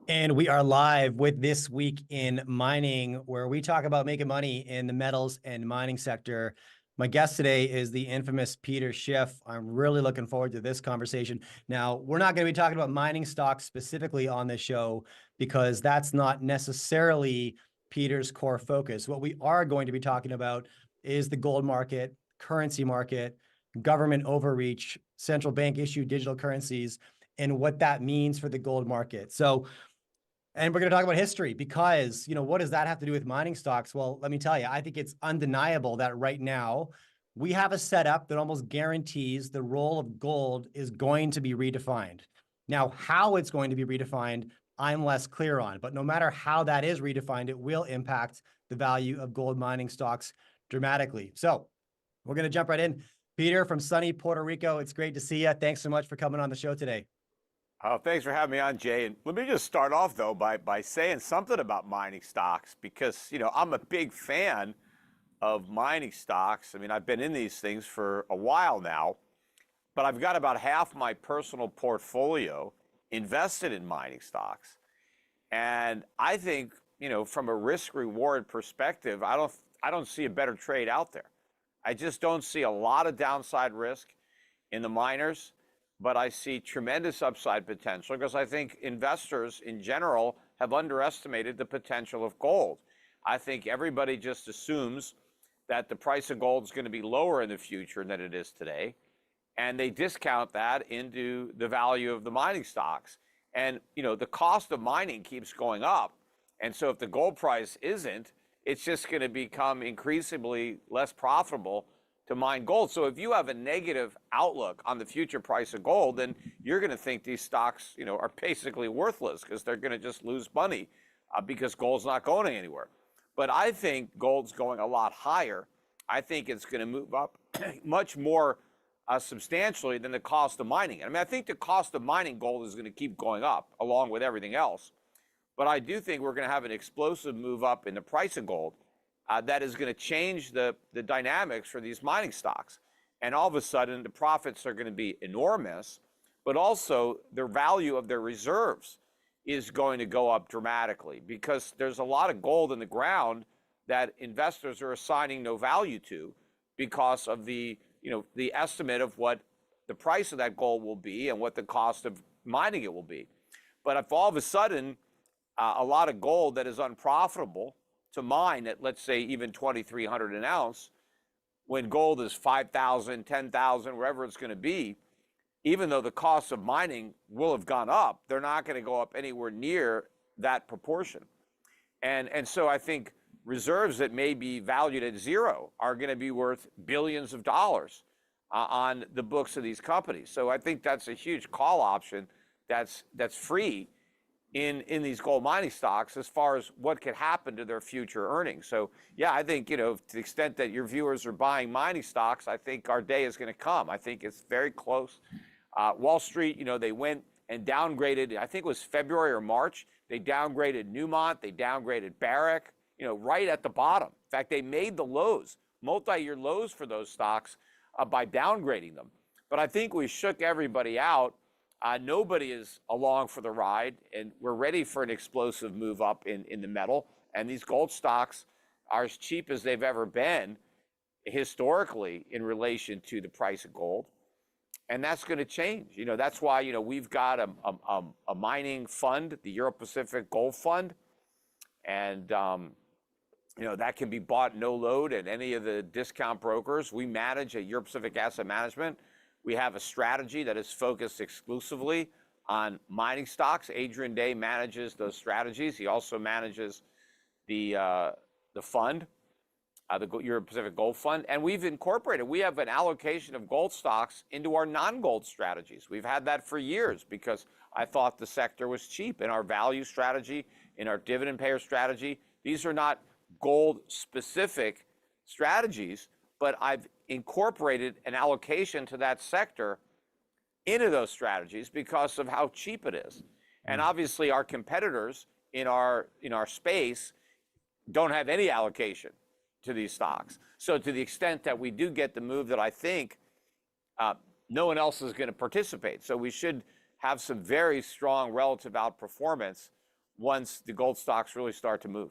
And we are live with This Week in Mining, where we talk about making money in the metals and mining sector. My guest today is the infamous Peter Schiff. I'm really looking forward to this conversation. Now, we're not going to be talking about mining stocks specifically on this show because that's not necessarily Peter's core focus. What we are going to be talking about is the gold market, currency market, government overreach, central bank issued digital currencies, and what that means for the gold market. And we're going to talk about history because, what does that have to do with mining stocks? Well, let me tell you, I think it's undeniable that right now we have a setup that almost guarantees the role of gold is going to be redefined. Now, how it's going to be redefined, I'm less clear on, but no matter how that is redefined, it will impact the value of gold mining stocks dramatically. So we're going to jump right in. Peter from sunny Puerto Rico, it's great to see you. Thanks so much for coming on the show today. Thanks for having me on, Jay. And let me just start off, though, by saying something about mining stocks because, I'm a big fan of mining stocks. I mean, I've been in these things for a while now, but I've got about half my personal portfolio invested in mining stocks. And I think, from a risk-reward perspective, I don't see a better trade out there. I just don't see a lot of downside risk in the miners. But I see tremendous upside potential because I think investors in general have underestimated the potential of gold. I think everybody just assumes that the price of gold is going to be lower in the future than it is today. And they discount that into the value of the mining stocks. And, the cost of mining keeps going up. And so if the gold price isn't, it's just going to become increasingly less profitable to mine gold. So if you have a negative outlook on the future price of gold, then you're going to think these stocks, are basically worthless because they're going to just lose money because gold's not going anywhere. But I think gold's going a lot higher. I think it's going to move up much more substantially than the cost of mining. I mean, I think the cost of mining gold is going to keep going up along with everything else. But I do think we're going to have an explosive move up in the price of gold. That is going to change the dynamics for these mining stocks. And all of a sudden, the profits are going to be enormous, but also the value of their reserves is going to go up dramatically because there's a lot of gold in the ground that investors are assigning no value to because of the estimate of what the price of that gold will be and what the cost of mining it will be. But if all of a sudden, a lot of gold that is unprofitable to mine at, let's say, even 2,300 an ounce, when gold is 5,000, 10,000, wherever it's going to be, even though the cost of mining will have gone up, they're not going to go up anywhere near that proportion. And so I think reserves that may be valued at zero are going to be worth billions of dollars on the books of these companies. So I think that's a huge call option that's free in these gold mining stocks as far as what could happen to their future earnings. So yeah, I think, to the extent that your viewers are buying mining stocks, I think our day is going to come. I think it's very close. Wall Street, they went and downgraded, I think it was February or March, they downgraded Newmont, they downgraded VRIC, right at the bottom. In fact, they made the lows, multi-year lows for those stocks by downgrading them. But I think we shook everybody out. Nobody is along for the ride, and we're ready for an explosive move up in the metal. And these gold stocks are as cheap as they've ever been historically in relation to the price of gold. And that's going to change. That's why, we've got a mining fund, the Euro-Pacific Gold Fund. And, that can be bought no load at any of the discount brokers. We manage at Euro-Pacific Asset Management. We have a strategy that is focused exclusively on mining stocks. Adrian Day manages those strategies. He also manages the fund, the Euro-Pacific Gold Fund. And we have an allocation of gold stocks into our non-gold strategies. We've had that for years because I thought the sector was cheap. In our value strategy, in our dividend payer strategy, these are not gold-specific strategies, but I've incorporated an allocation to that sector into those strategies because of how cheap it is. And obviously our competitors in our space don't have any allocation to these stocks. So to the extent that we do get the move that I think, no one else is going to participate. So we should have some very strong relative outperformance once the gold stocks really start to move.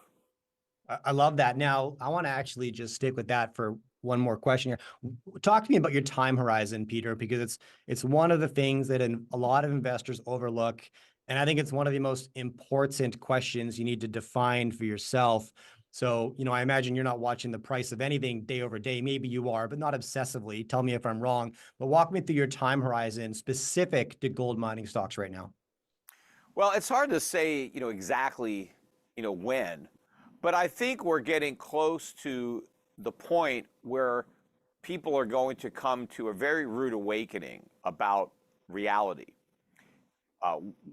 I love that. Now, I want to actually just stick with that for one more question here. Talk to me about your time horizon, Peter, because it's one of the things that a lot of investors overlook. And I think it's one of the most important questions you need to define for yourself. So, I imagine you're not watching the price of anything day over day. Maybe you are, but not obsessively. Tell me if I'm wrong. But walk me through your time horizon specific to gold mining stocks right now. Well, it's hard to say, exactly, when, but I think we're getting close to the point where people are going to come to a very rude awakening about reality.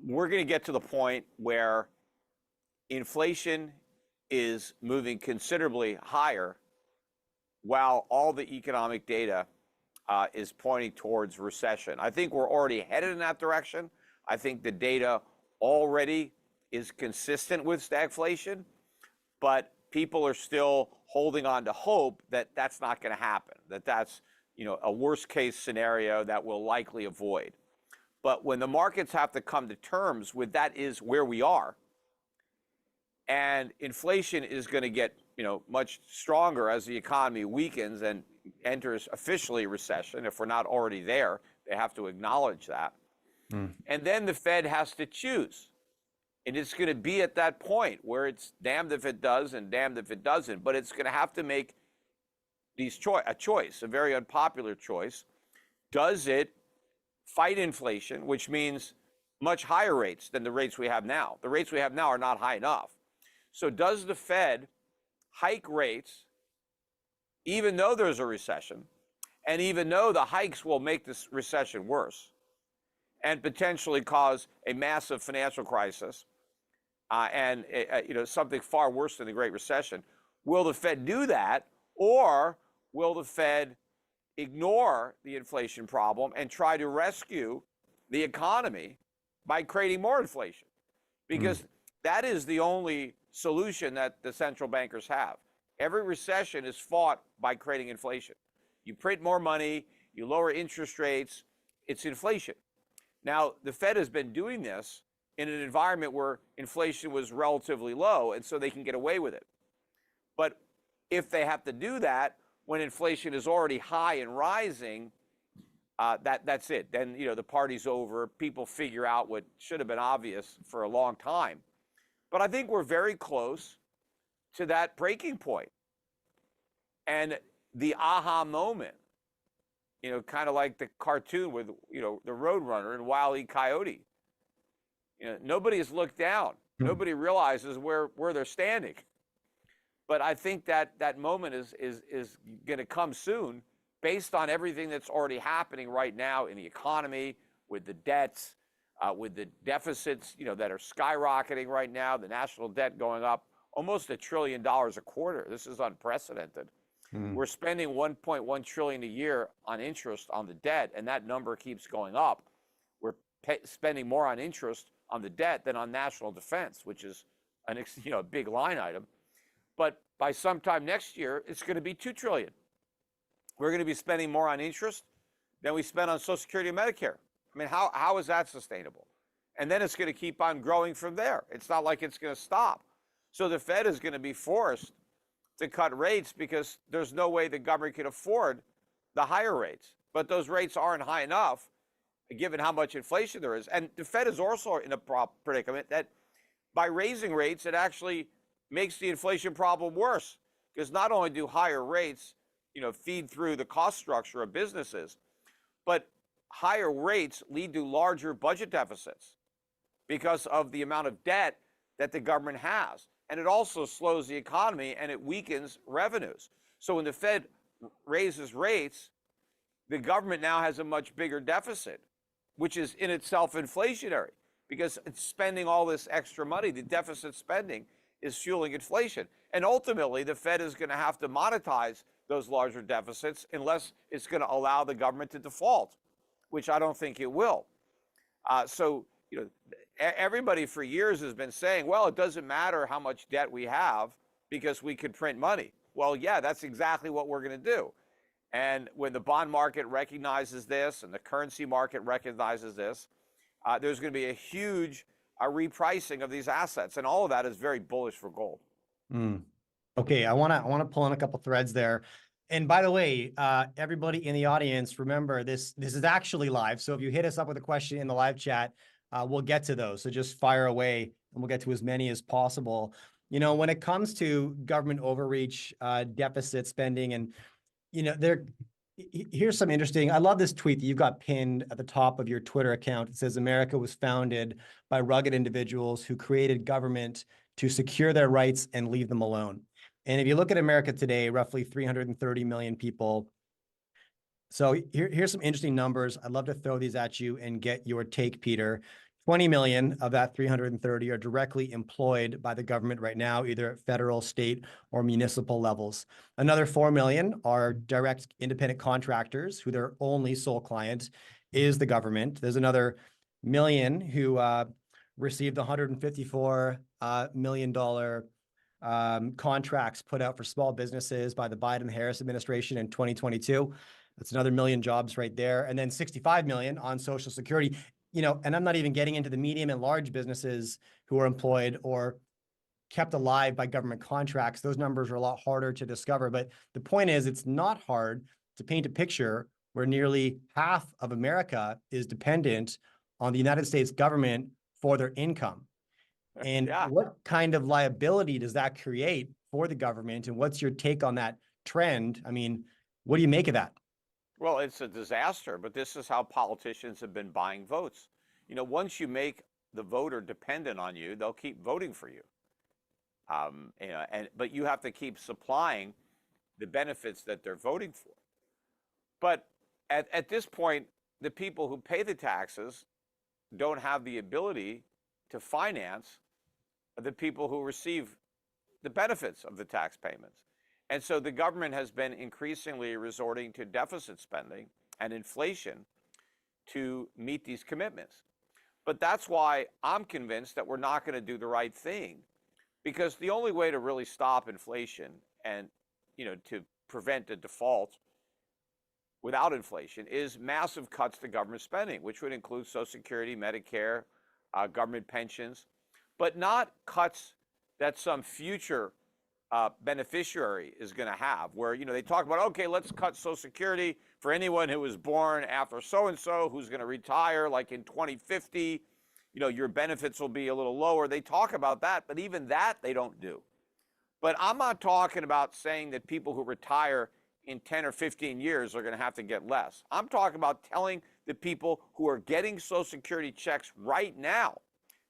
We're going to get to the point where inflation is moving considerably higher while all the economic data is pointing towards recession. I think we're already headed in that direction. I think the data already is consistent with stagflation, but people are still holding on to hope that that's not going to happen, that's a worst case scenario that we'll likely avoid. But when the markets have to come to terms with that is where we are, and inflation is going to get much stronger as the economy weakens and enters officially recession. If we're not already there, they have to acknowledge that. And then the Fed has to choose. And it's going to be at that point where it's damned if it does and damned if it doesn't. But it's going to have to make a choice, a very unpopular choice. Does it fight inflation, which means much higher rates than the rates we have now? The rates we have now are not high enough. So does the Fed hike rates even though there's a recession, and even though the hikes will make this recession worse and potentially cause a massive financial crisis and something far worse than the Great Recession? Will the Fed do that, or will the Fed ignore the inflation problem and try to rescue the economy by creating more inflation? Because that is the only solution that the central bankers have. Every recession is fought by creating inflation. You print more money, you lower interest rates, it's inflation. Now, the Fed has been doing this in an environment where inflation was relatively low, and so they can get away with it. But if they have to do that when inflation is already high and rising, that's it. Then the party's over. People figure out what should have been obvious for a long time. But I think we're very close to that breaking point. And the aha moment, kind of like the cartoon with, the Roadrunner and Wile E. Coyote. Nobody has looked down. Nobody realizes where they're standing. But I think that moment is going to come soon based on everything that's already happening right now in the economy, with the debts, with the deficits, that are skyrocketing right now, the national debt going up almost $1 trillion a quarter. This is unprecedented. We're spending $1.1 trillion a year on interest on the debt, and that number keeps going up. We're spending more on interest on the debt than on national defense, which is a big line item. But by sometime next year, it's going to be $2 trillion. We're going to be spending more on interest than we spend on Social Security and Medicare. I mean, how is that sustainable? And then it's going to keep on growing from there. It's not like it's going to stop. So the Fed is going to be forced to cut rates because there's no way the government can afford the higher rates. But those rates aren't high enough, given how much inflation there is. And the Fed is also in a predicament that by raising rates, it actually makes the inflation problem worse. Because not only do higher rates, feed through the cost structure of businesses, but higher rates lead to larger budget deficits because of the amount of debt that the government has. And it also slows the economy and it weakens revenues. So when the Fed raises rates, the government now has a much bigger deficit, which is in itself inflationary because it's spending all this extra money. The deficit spending is fueling inflation. And ultimately, the Fed is going to have to monetize those larger deficits unless it's going to allow the government to default, which I don't think it will. Everybody for years has been saying, well, it doesn't matter how much debt we have because we can print money. Well, yeah, that's exactly what we're going to do. And when the bond market recognizes this and the currency market recognizes this, there's going to be a huge a repricing of these assets. And all of that is very bullish for gold. Okay, I wanna pull in a couple threads there. And by the way, everybody in the audience, remember this is actually live. So if you hit us up with a question in the live chat, we'll get to those. So just fire away and we'll get to as many as possible. You know, when it comes to government overreach, deficit spending, and here's some interesting. I love this tweet that you've got pinned at the top of your Twitter account. It says America was founded by rugged individuals who created government to secure their rights and leave them alone. And if you look at America today, roughly 330 million people. So here's some interesting numbers. I'd love to throw these at you and get your take, Peter. 20 million of that 330 are directly employed by the government right now, either at federal, state, or municipal levels. Another 4 million are direct independent contractors who their only sole client is the government. There's another million who received $154 million contracts put out for small businesses by the Biden-Harris administration in 2022. That's another million jobs right there. And then 65 million on Social Security. You know, and I'm not even getting into the medium and large businesses who are employed or kept alive by government contracts. Those numbers are a lot harder to discover. But the point is, it's not hard to paint a picture where nearly half of America is dependent on the United States government for their income. And what kind of liability does that create for the government? And what's your take on that trend? I mean, what do you make of that? Well, it's a disaster, but this is how politicians have been buying votes. You know, once you make the voter dependent on you, they'll keep voting for you. But you have to keep supplying the benefits that they're voting for. But at this point, the people who pay the taxes don't have the ability to finance the people who receive the benefits of the tax payments. And so the government has been increasingly resorting to deficit spending and inflation to meet these commitments. But that's why I'm convinced that we're not going to do the right thing, because the only way to really stop inflation and, you know, to prevent a default without inflation is massive cuts to government spending, which would include Social Security, Medicare, government pensions, but not cuts that some future beneficiary is going to have, where, you know, they talk about, okay, let's cut Social Security for anyone who was born after so-and-so who's going to retire like in 2050, you know, your benefits will be a little lower. They talk about that, but even that they don't do. But I'm not talking about saying that people who retire in 10 or 15 years are going to have to get less. I'm talking about telling the people who are getting Social Security checks right now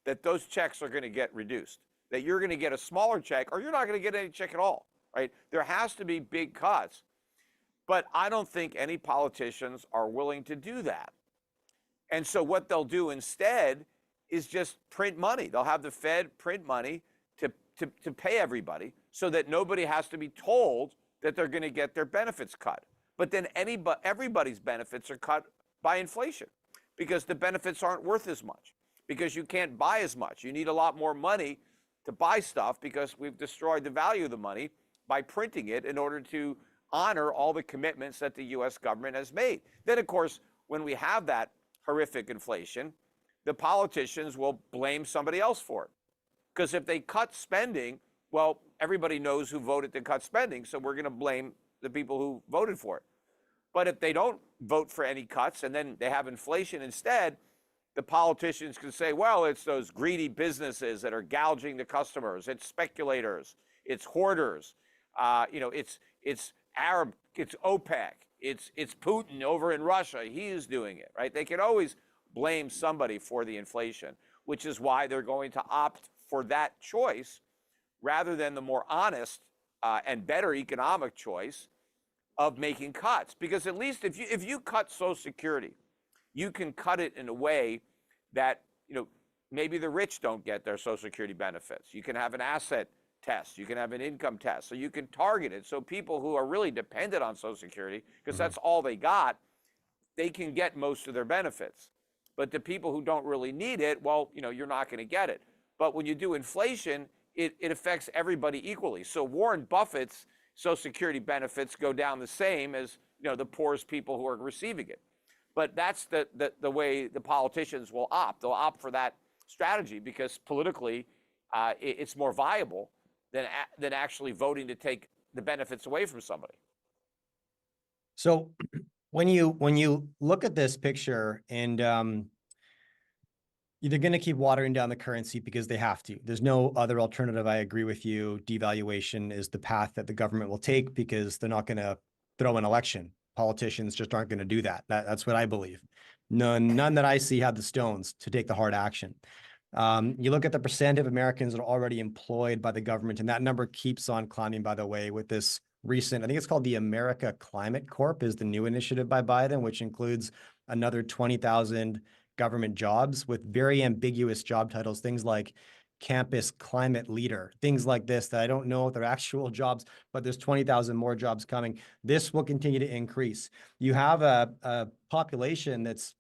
that those checks are going to get reduced, that you're going to get a smaller check or you're not going to get any check at all, right? There has to be big cuts. But I don't think any politicians are willing to do that. And so what they'll do instead is just print money. They'll have the Fed print money to pay everybody so that nobody has to be told that they're going to get their benefits cut. But then everybody's benefits are cut by inflation because the benefits aren't worth as much, because you can't buy as much. You need a lot more money to buy stuff because we've destroyed the value of the money by printing it in order to honor all the commitments that the U.S. government has made. Then, of course, when we have that horrific inflation, the politicians will blame somebody else for it. Because if they cut spending, well, everybody knows who voted to cut spending, so we're going to blame the people who voted for it. But if they don't vote for any cuts and then they have inflation instead, the politicians can say, well, it's those greedy businesses that are gouging the customers. It's speculators. It's hoarders. It's Arab. It's OPEC. It's Putin over in Russia. He is doing it, right? They can always blame somebody for the inflation, which is why they're going to opt for that choice rather than the more honest and better economic choice of making cuts. Because at least if you cut Social Security, you can cut it in a way that, you know, maybe the rich don't get their Social Security benefits. You can have an asset test. You can have an income test. So you can target it. So people who are really dependent on Social Security, because that's all they got, they can get most of their benefits. But the people who don't really need it, well, you know, you're not going to get it. But when you do inflation, it affects everybody equally. So Warren Buffett's Social Security benefits go down the same as, you know, the poorest people who are receiving it. But that's the way the politicians will opt. They'll opt for that strategy because politically it's more viable than actually voting to take the benefits away from somebody. So when you look at this picture and they're going to keep watering down the currency because they have to. There's no other alternative. I agree with you. Devaluation is the path that the government will take because they're not going to throw an election. Politicians just aren't going to do that. That's what I believe. None that I see have the stones to take the hard action. You look at the percent of Americans that are already employed by the government, and that number keeps on climbing, by the way, with this recent, I think it's called the America Climate Corp is the new initiative by Biden, which includes another 20,000 government jobs with very ambiguous job titles, things like campus climate leader, things like this that I don't know if they're actual jobs, but there's 20,000 more jobs coming. This will continue to increase. You have a population that's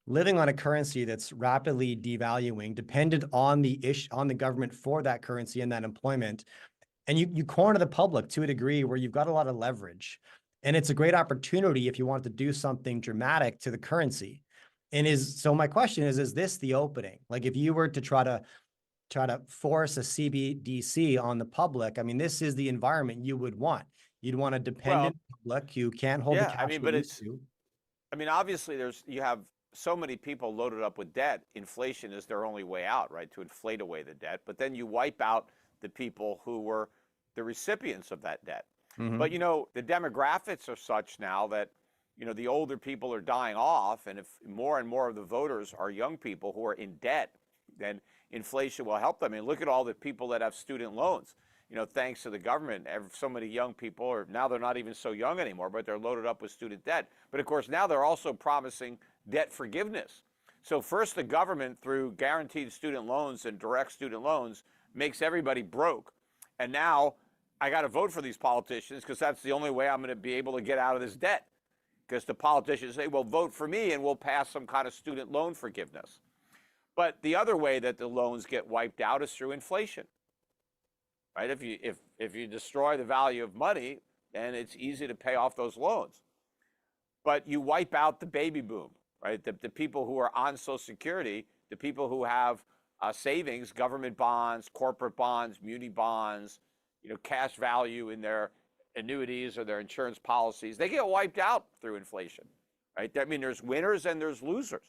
living on a currency that's rapidly devaluing, dependent on the government for that currency and that employment. And you corner the public to a degree where you've got a lot of leverage. And it's a great opportunity if you want to do something dramatic to the currency. So my question is this the opening? Like if you were to try to force a CBDC on the public, I mean, this is the environment you would want. You'd want a dependent public. You can't hold the cash. I mean, but obviously you have so many people loaded up with debt. Inflation is their only way out, right? To inflate away the debt. But then you wipe out the people who were the recipients of that debt. Mm-hmm. But, the demographics are such now that, the older people are dying off. And if more and more of the voters are young people who are in debt, then inflation will help them. I mean, look at all the people that have student loans. Thanks to the government, so many young people are now, they're not even so young anymore, but they're loaded up with student debt. But of course, now they're also promising debt forgiveness. So first, the government, through guaranteed student loans and direct student loans, makes everybody broke. And now I got to vote for these politicians because that's the only way I'm going to be able to get out of this debt. Because the politicians say, well, vote for me and we'll pass some kind of student loan forgiveness. But the other way that the loans get wiped out is through inflation. Right? If you destroy the value of money, then it's easy to pay off those loans. But you wipe out the baby boom, right? The people who are on Social Security, the people who have savings, government bonds, corporate bonds, muni bonds, cash value in their annuities or their insurance policies, they get wiped out through inflation, right? I mean, there's winners and there's losers.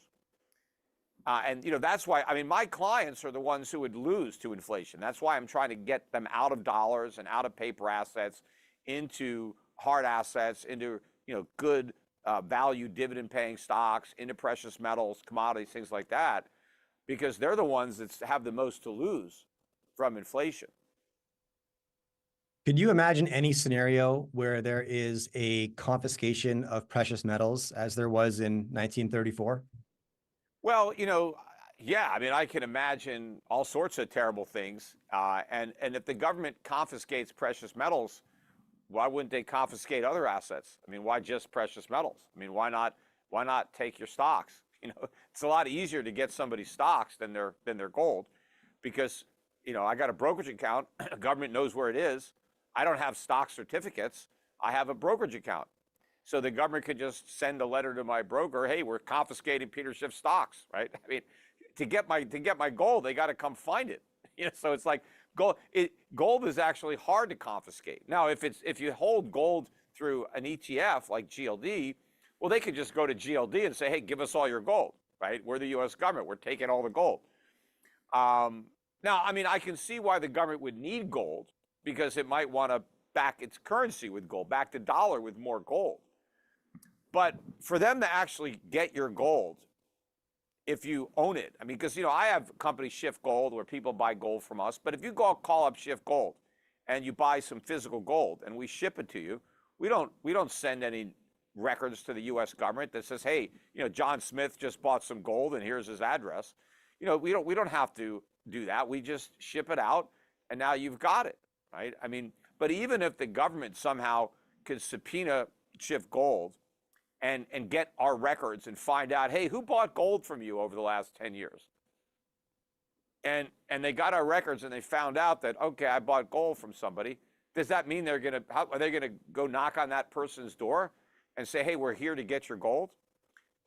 And that's why, I mean, my clients are the ones who would lose to inflation. That's why I'm trying to get them out of dollars and out of paper assets into hard assets, into, good value dividend paying stocks, into precious metals, commodities, things like that, because they're the ones that have the most to lose from inflation. Could you imagine any scenario where there is a confiscation of precious metals as there was in 1934? Well, yeah, I mean, I can imagine all sorts of terrible things. And if the government confiscates precious metals, why wouldn't they confiscate other assets? I mean, why just precious metals? I mean, why not take your stocks? It's a lot easier to get somebody's stocks than their gold, because I got a brokerage account. The government knows where it is. I don't have stock certificates. I have a brokerage account. So the government could just send a letter to my broker, hey, we're confiscating Peter Schiff stocks, right? I mean, to get my gold, they got to come find it. So it's like gold is actually hard to confiscate. Now, if you hold gold through an ETF like GLD, well, they could just go to GLD and say, hey, give us all your gold, right? We're the U.S. government. We're taking all the gold. Now, I mean, I can see why the government would need gold, because it might want to back its currency with gold, back the dollar with more gold. But for them to actually get your gold, if you own it, I mean, because, I have a company, Schiff Gold, where people buy gold from us. But if you go call up Schiff Gold and you buy some physical gold and we ship it to you, we don't send any records to the U.S. government that says, hey, John Smith just bought some gold and here's his address. We don't have to do that. We just ship it out and now you've got it, right? I mean, but even if the government somehow could subpoena Schiff Gold and get our records and find out, hey, who bought gold from you over the last 10 years? And they got our records and they found out that, okay, I bought gold from somebody. Does that mean are they gonna go knock on that person's door and say, hey, we're here to get your gold?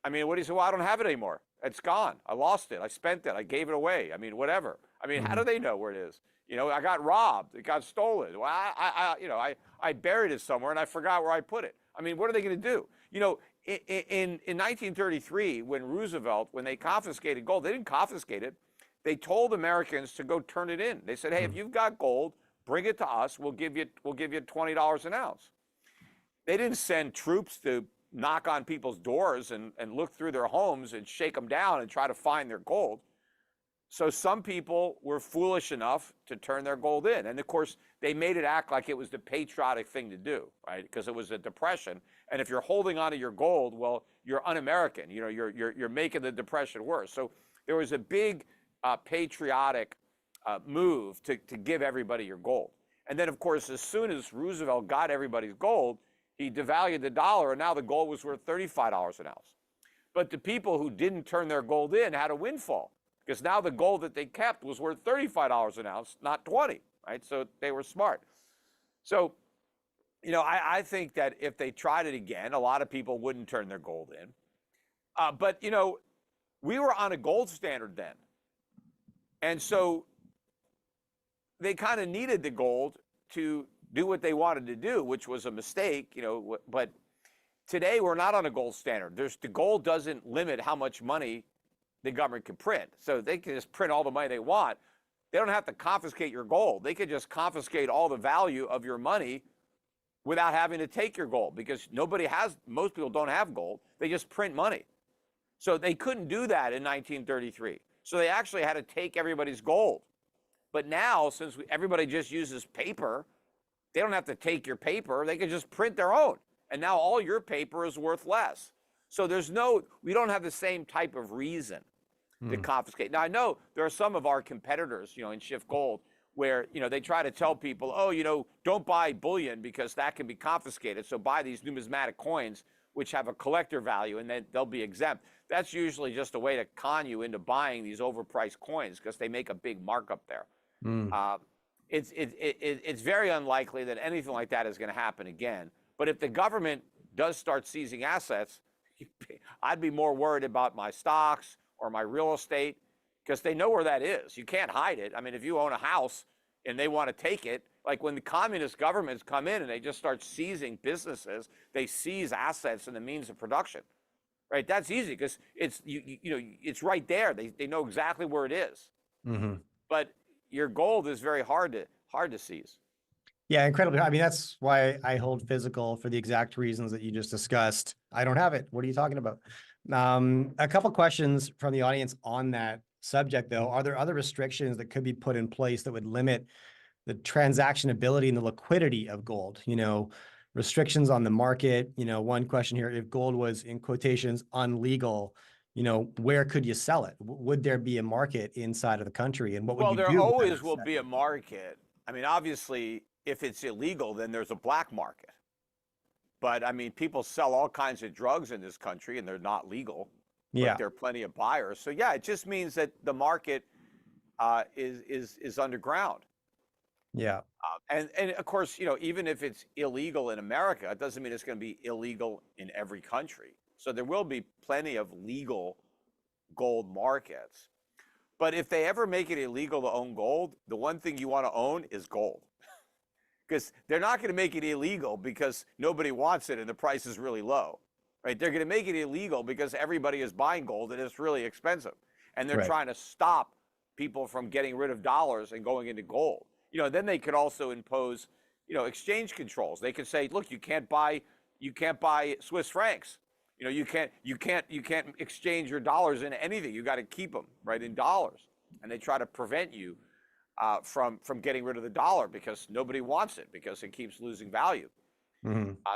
I mean, what do you say? Well, I don't have it anymore. It's gone. I lost it. I spent it. I gave it away. I mean, whatever. I mean, how do they know where it is? You know, I got robbed. It got stolen. Well, I buried it somewhere and I forgot where I put it. I mean, what are they going to do? You know, in 1933, when they confiscated gold, they didn't confiscate it. They told Americans to go turn it in. They said, hey, if you've got gold, bring it to us. We'll give you $20 an ounce. They didn't send troops to knock on people's doors and look through their homes and shake them down and try to find their gold. So some people were foolish enough to turn their gold in. And of course, they made it act like it was the patriotic thing to do, right? Because it was a depression. And if you're holding on to your gold, well, you're un-American. You know, you're making the depression worse. So there was a big patriotic move to give everybody your gold. And then, of course, as soon as Roosevelt got everybody's gold, he devalued the dollar, and now the gold was worth $35 an ounce. But the people who didn't turn their gold in had a windfall, because now the gold that they kept was worth $35 an ounce, not 20, right? So they were smart. So, you know, I think that if they tried it again, a lot of people wouldn't turn their gold in. But, you know, we were on a gold standard then. And so they kind of needed the gold to do what they wanted to do, which was a mistake, you know, but today we're not on a gold standard. The gold doesn't limit how much money the government can print. So they can just print all the money they want. They don't have to confiscate your gold. They could just confiscate all the value of your money without having to take your gold, because most people don't have gold. They just print money. So they couldn't do that in 1933. So they actually had to take everybody's gold. But now, since everybody just uses paper, they don't have to take your paper. They can just print their own. And now all your paper is worth less. So we don't have the same type of reason to confiscate. Now, I know there are some of our competitors, you know, in Schiff Gold, where, you know, they try to tell people, oh, you know, don't buy bullion because that can be confiscated. So buy these numismatic coins, which have a collector value, and then they'll be exempt. That's usually just a way to con you into buying these overpriced coins, because they make a big markup there. It's very unlikely that anything like that is going to happen again. But if the government does start seizing assets, I'd be more worried about my stocks or my real estate, because they know where that is. You can't hide it. I mean, if you own a house and they want to take it, like when the communist governments come in and they just start seizing businesses, they seize assets and the means of production, right? That's easy because it's it's right there. They know exactly where it is. But your gold is very hard to seize. Yeah, incredibly. I mean, that's why I hold physical, for the exact reasons that you just discussed. I don't have it. What are you talking about? A couple questions from the audience on that subject, though. Are there other restrictions that could be put in place that would limit the transactionability and the liquidity of gold? You know, restrictions on the market. You know, one question here: if gold was, in quotations, unlegal, you know, where could you sell it? Would there be a market inside of the country? And what would you do? Well, there always will be a market. I mean, obviously, if it's illegal, then there's a black market. But I mean, people sell all kinds of drugs in this country and they're not legal. Yeah. But there are plenty of buyers. So yeah, it just means that the market is underground. Yeah. And of course, you know, even if it's illegal in America, it doesn't mean it's going to be illegal in every country. So there will be plenty of legal gold markets. But if they ever make it illegal to own gold, the one thing you want to own is gold. Because they're not going to make it illegal because nobody wants it and the price is really low, right? They're going to make it illegal because everybody is buying gold and it's really expensive. And they're trying to stop people from getting rid of dollars and going into gold. You know, then they could also impose, you know, exchange controls. They could say, look, you can't buy Swiss francs. You know, you can't exchange your dollars into anything. You got to keep them, right, in dollars. And they try to prevent you from getting rid of the dollar because nobody wants it, because it keeps losing value.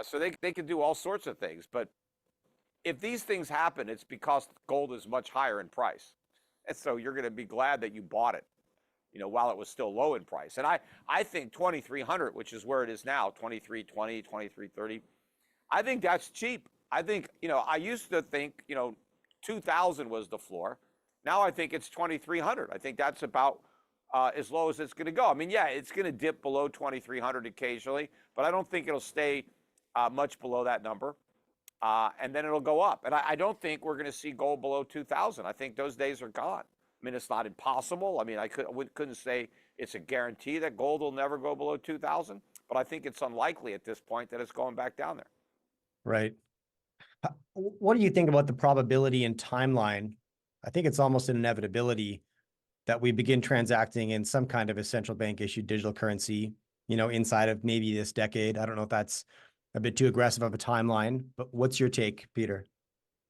So they can do all sorts of things. But if these things happen, it's because gold is much higher in price. And so you're going to be glad that you bought it, you know, while it was still low in price. And I think 2,300, which is where it is now, 2,320, 2,330, I think that's cheap. I think, you know, I used to think, you know, 2,000 was the floor. Now I think it's 2,300. I think that's about as low as it's going to go. I mean, yeah, it's going to dip below 2,300 occasionally, but I don't think it'll stay much below that number. and then it'll go up. And I don't think we're going to see gold below 2,000. I think those days are gone. I mean, it's not impossible. I mean, I couldn't say it's a guarantee that gold will never go below 2,000, but I think it's unlikely at this point that it's going back down there. Right. What do you think about the probability and timeline? I think it's almost an inevitability that we begin transacting in some kind of a central bank issued digital currency, inside of maybe this decade. I don't know if that's a bit too aggressive of a timeline, but what's your take, Peter?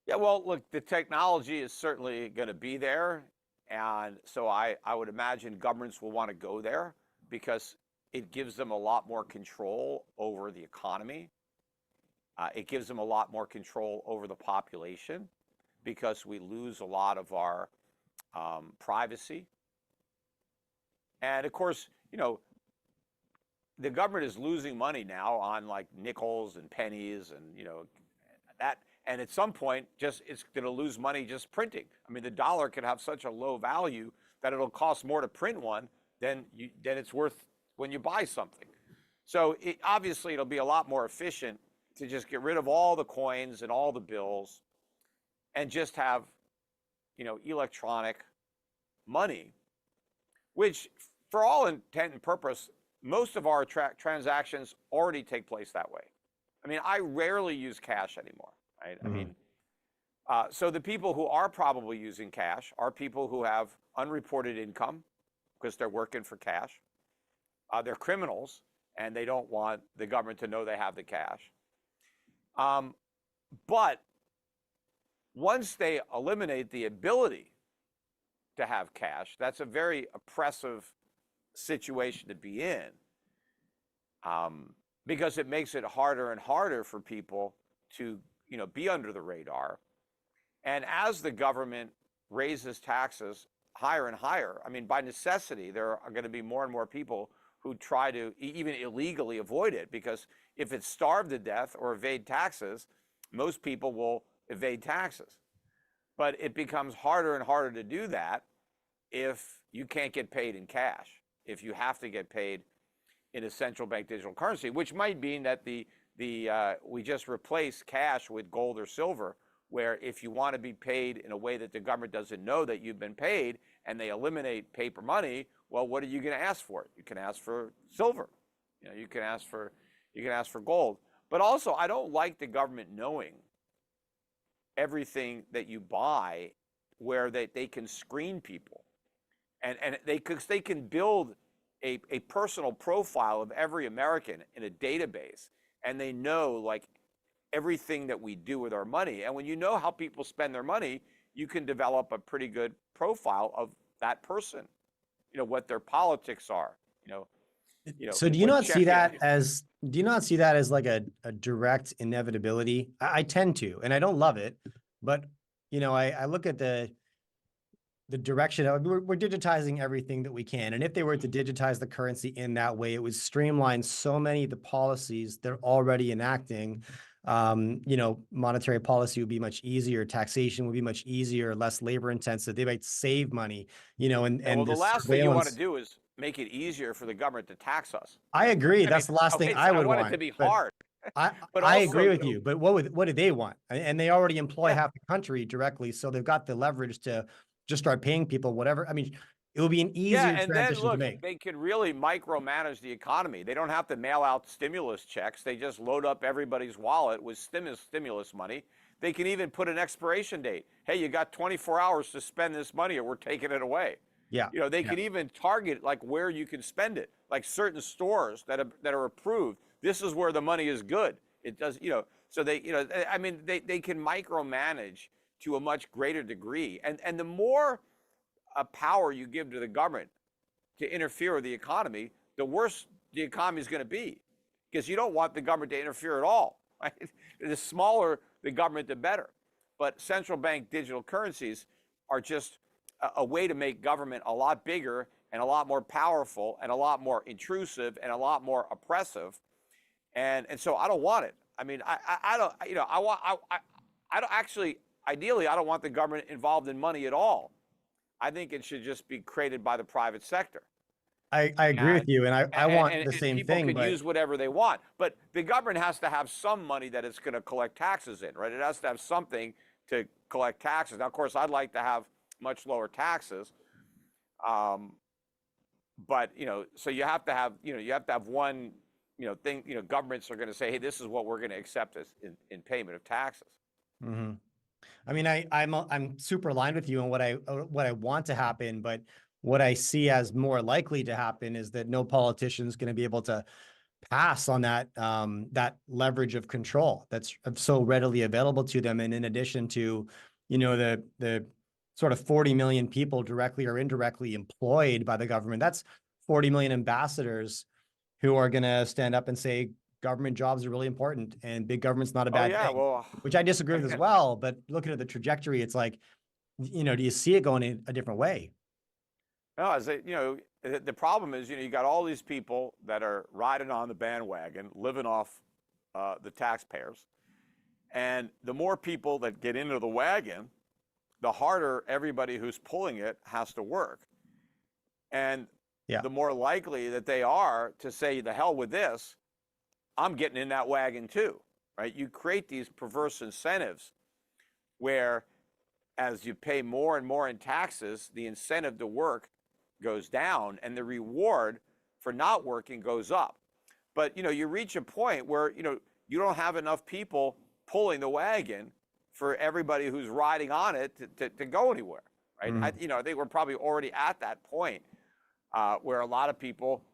Yeah, well, look, the technology is certainly going to be there. And so I would imagine governments will want to go there because it gives them a lot more control over the economy. It gives them a lot more control over the population because we lose a lot of our privacy. And of course, the government is losing money now on like nickels and pennies and, that. And at some point, it's going to lose money just printing. I mean, the dollar can have such a low value that it'll cost more to print one than it's worth when you buy something. So obviously, it'll be a lot more efficient to just get rid of all the coins and all the bills and just have, electronic money, which for all intent and purpose, most of our transactions already take place that way. I mean, I rarely use cash anymore, right? Mm-hmm. I mean, so the people who are probably using cash are people who have unreported income because they're working for cash. They're criminals and they don't want the government to know they have the cash. But once they eliminate the ability to have cash, that's a very oppressive situation to be in, because it makes it harder and harder for people to, be under the radar. And as the government raises taxes higher and higher, I mean, by necessity, there are going to be more and more people who try to even illegally avoid it, because if it's starved to death or evade taxes, most people will evade taxes. But it becomes harder and harder to do that if you can't get paid in cash, if you have to get paid in a central bank digital currency, which might mean that we just replace cash with gold or silver, where if you want to be paid in a way that the government doesn't know that you've been paid and they eliminate paper money, well, what are you going to ask for? You can ask for silver. You can ask for gold. But also, I don't like the government knowing everything that you buy, where they can screen people. And they can build a personal profile of every American in a database, and they know like everything that we do with our money. And when you know how people spend their money, you can develop a pretty good profile of that person, what their politics are, So do you not see that as like a direct inevitability? I tend to, and I don't love it, but I look at the direction of, we're digitizing everything that we can. And if they were to digitize the currency in that way, it would streamline so many of the policies they're already enacting. Monetary policy would be much easier. Taxation would be much easier, less labor intensive. They might save money, and well, the last thing you want to do is make it easier for the government to tax us. I agree. That's the last thing I would want. I want it to be hard. But I agree with you. But what do they want? And they already employ half the country directly, so they've got the leverage to just start paying people whatever. I mean, it will be an easier transition to make. They can really micromanage the economy. They don't have to mail out stimulus checks. They just load up everybody's wallet with stimulus money. They can even put an expiration date. Hey, you got 24 hours to spend this money or we're taking it away. Yeah. They can even target like where you can spend it, like certain stores that are approved. This is where the money is good. It does, so they can micromanage to a much greater degree. And the more power you give to the government to interfere with the economy, the worse the economy is going to be, because you don't want the government to interfere at all. Right? The smaller the government, the better. But central bank digital currencies are just a way to make government a lot bigger and a lot more powerful and a lot more intrusive and a lot more oppressive. And so I don't want it. I mean, I don't, I don't actually, ideally, I don't want the government involved in money at all. I think it should just be created by the private sector. I agree with And, you, and I want the and same people thing, can but use whatever they want. But the government has to have some money that it's going to collect taxes in, right? It has to have something to collect taxes. Now, of course, I'd like to have much lower taxes. Um, but, so you have to have, you have to have one, thing, governments are going to say, hey, this is what we're going to accept as in payment of taxes. mhm. I mean, I'm super aligned with you on what I want to happen, but what I see as more likely to happen is that no politician is going to be able to pass on that leverage of control that's so readily available to them. And in addition to, the sort of 40 million people directly or indirectly employed by the government, that's 40 million ambassadors who are going to stand up and say government jobs are really important and big government's not a Oh bad yeah, thing, well, which I disagree with as again, well. But looking at the trajectory, it's like, do you see it going in a different way? no, the problem is, you got all these people that are riding on the bandwagon, living off the taxpayers, and the more people that get into the wagon, the harder everybody who's pulling it has to work. And Yeah. the more likely that they are to say, the hell with this, I'm getting in that wagon too, right? You create these perverse incentives where as you pay more and more in taxes, the incentive to work goes down and the reward for not working goes up. But, you reach a point where, you don't have enough people pulling the wagon for everybody who's riding on it to go anywhere, right? Mm. I think we're probably already at that point where a lot of people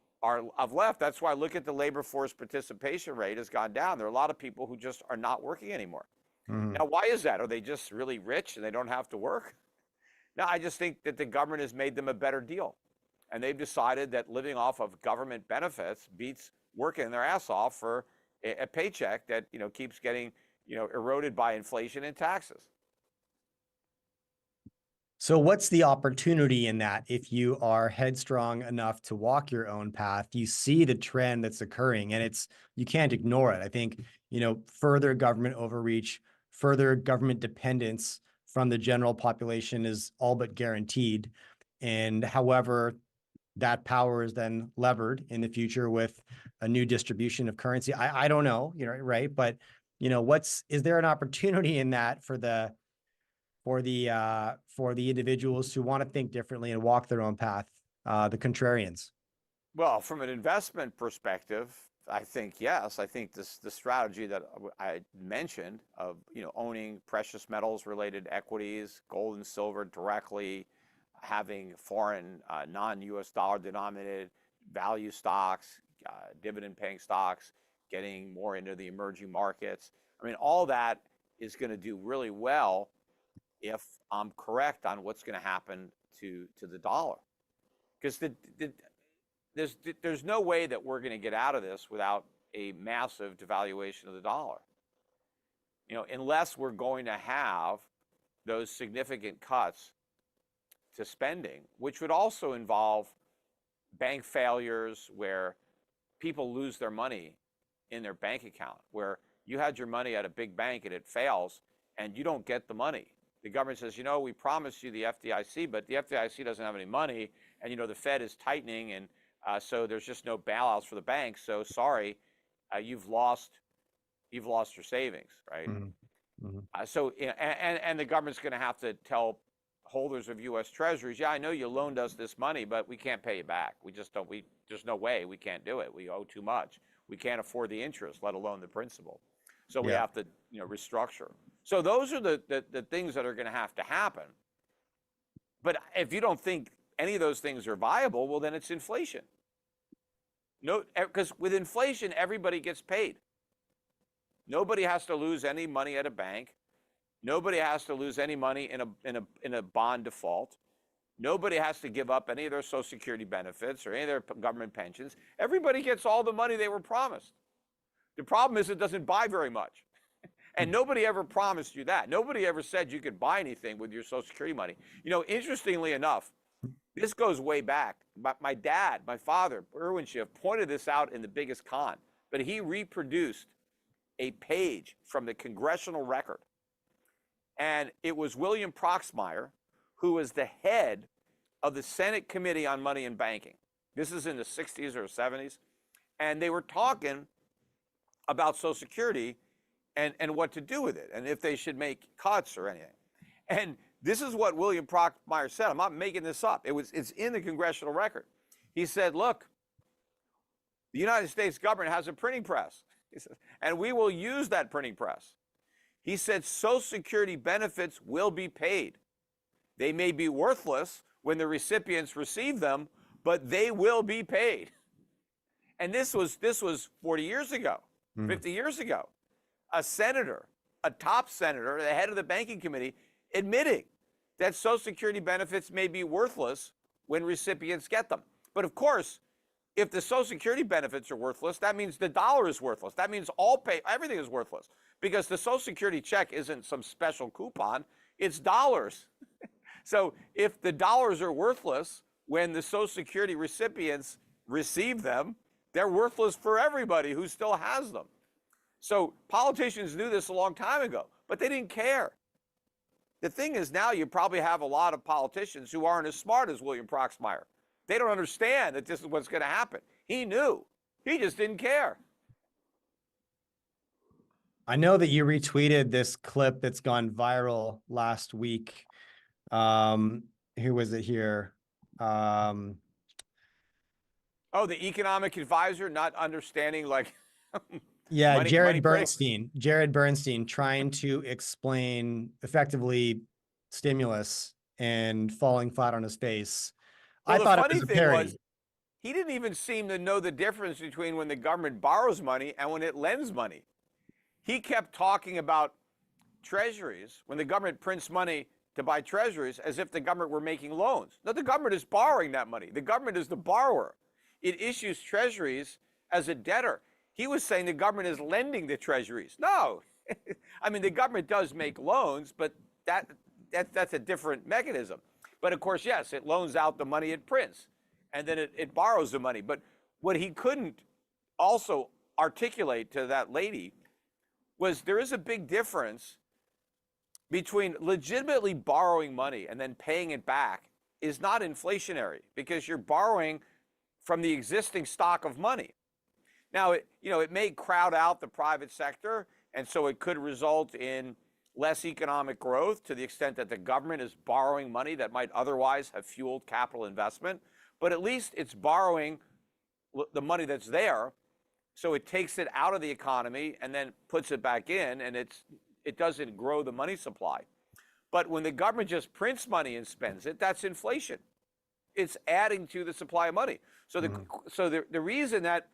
have left. That's why look at the labor force participation rate has gone down. There are a lot of people who just are not working anymore. Mm. Now, why is that? Are they just really rich and they don't have to work? No, I just think that the government has made them a better deal. And they've decided that living off of government benefits beats working their ass off for a paycheck that, keeps getting, eroded by inflation and taxes. So what's the opportunity in that? If you are headstrong enough to walk your own path, you see the trend that's occurring and you can't ignore it. I think, further government overreach, further government dependence from the general population is all but guaranteed. And however, that power is then levered in the future with a new distribution of currency. I don't know, right? But, is there an opportunity in that for the individuals who want to think differently and walk their own path, the contrarians? Well, from an investment perspective, I think yes. I think the strategy that I mentioned of owning precious metals related equities, gold and silver directly, having foreign non-U.S. dollar denominated value stocks, dividend paying stocks, getting more into the emerging markets. I mean, all that is going to do really well if I'm correct on what's going to happen to the dollar, because there's no way that we're going to get out of this without a massive devaluation of the dollar. Unless we're going to have those significant cuts to spending, which would also involve bank failures where people lose their money in their bank account, where you had your money at a big bank and it fails and you don't get the money. The government says, we promised you the FDIC, but the FDIC doesn't have any money, and the Fed is tightening, and so there's just no bailouts for the banks. So sorry, you've lost your savings, right? Mm-hmm. Mm-hmm. So and the government's going to have to tell holders of U.S. Treasuries, yeah, I know you loaned us this money, but we can't pay you back. We just don't. There's no way we can't do it. We owe too much. We can't afford the interest, let alone the principal. So we have to, restructure. So those are the things that are going to have to happen. But if you don't think any of those things are viable, well, then it's inflation. No, because with inflation, everybody gets paid. Nobody has to lose any money at a bank. Nobody has to lose any money in a bond default. Nobody has to give up any of their Social Security benefits or any of their government pensions. Everybody gets all the money they were promised. The problem is it doesn't buy very much. And nobody ever promised you that. Nobody ever said you could buy anything with your Social Security money. Interestingly enough, this goes way back. My dad, my father, Irwin Schiff, pointed this out in The Biggest Con, but he reproduced a page from the congressional record. And it was William Proxmire, who was the head of the Senate Committee on Money and Banking. This is in the 60s or 70s. And they were talking about Social Security and what to do with it and if they should make cuts or anything. And this is what William Proxmire said. I'm not making this up. It's in the congressional record. He said, look, the United States government has a printing press. He says, and we will use that printing press. He said Social Security benefits will be paid. They may be worthless when the recipients receive them, but they will be paid. And this was 40 years ago, 50 years ago. A senator, a top senator, the head of the banking committee, admitting that Social Security benefits may be worthless when recipients get them. But of course, if the Social Security benefits are worthless, that means the dollar is worthless. That means everything is worthless, because the Social Security check isn't some special coupon, it's dollars. So if the dollars are worthless when the Social Security recipients receive them, they're worthless for everybody who still has them. So politicians knew this a long time ago, but they didn't care. The thing is, now you probably have a lot of politicians who aren't as smart as William Proxmire. They don't understand that this is what's going to happen. He knew. He just didn't care. I know that you retweeted this clip that's gone viral last week. Who was it here? Oh, the economic advisor not understanding, like, yeah, money Jared Bernstein trying to explain effectively stimulus and falling flat on his face. Well, I thought the it was funny a thing parody. was, he didn't even seem to know the difference between when the government borrows money and when it lends money. He kept talking about treasuries, when the government prints money to buy treasuries, as if the government were making loans. No, the government is borrowing that money. The government is the borrower. It issues treasuries as a debtor. He was saying the government is lending the treasuries. No. I mean, the government does make loans, but that's a different mechanism. But of course, yes, it loans out the money it prints, and then it borrows the money. But what he couldn't also articulate to that lady was there is a big difference between legitimately borrowing money and then paying it back is not inflationary, because you're borrowing from the existing stock of money. Now, it may crowd out the private sector, and so it could result in less economic growth to the extent that the government is borrowing money that might otherwise have fueled capital investment. But at least it's borrowing the money that's there, so it takes it out of the economy and then puts it back in, and it doesn't grow the money supply. But when the government just prints money and spends it, that's inflation. It's adding to the supply of money. So the reason that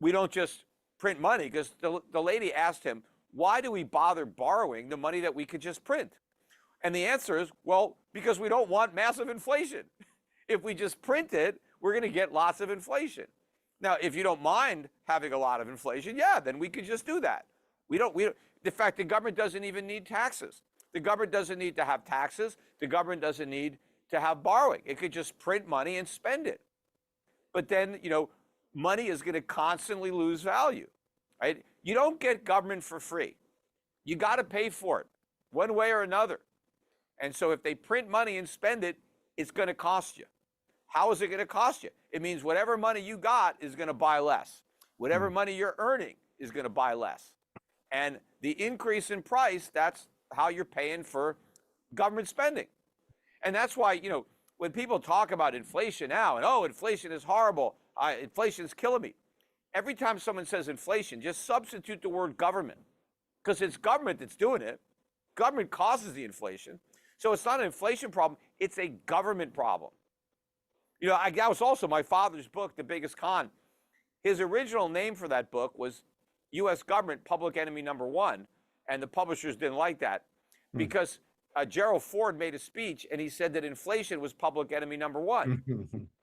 we don't just print money, because the lady asked him, why do we bother borrowing the money that we could just print? And the answer is, well, because we don't want massive inflation. If we just print it, we're going to get lots of inflation. Now, if you don't mind having a lot of inflation, yeah, then we could just do that. We don't. In fact, the government doesn't even need taxes. The government doesn't need to have taxes. The government doesn't need to have borrowing. It could just print money and spend it. But then, money is going to constantly lose value, right? You don't get government for free. You got to pay for it one way or another. And so if they print money and spend it, it's going to cost you. How is it going to cost you? It means whatever money you got is going to buy less. Whatever money you're earning is going to buy less. And the increase in price, that's how you're paying for government spending. And that's why, when people talk about inflation now, and inflation is horrible, inflation's killing me. Every time someone says inflation, just substitute the word government, because it's government that's doing it. Government causes the inflation. So it's not an inflation problem, it's a government problem. That was also my father's book, The Biggest Con. His original name for that book was U.S. Government Public Enemy Number One, and the publishers didn't like that because Gerald Ford made a speech and he said that inflation was public enemy number one.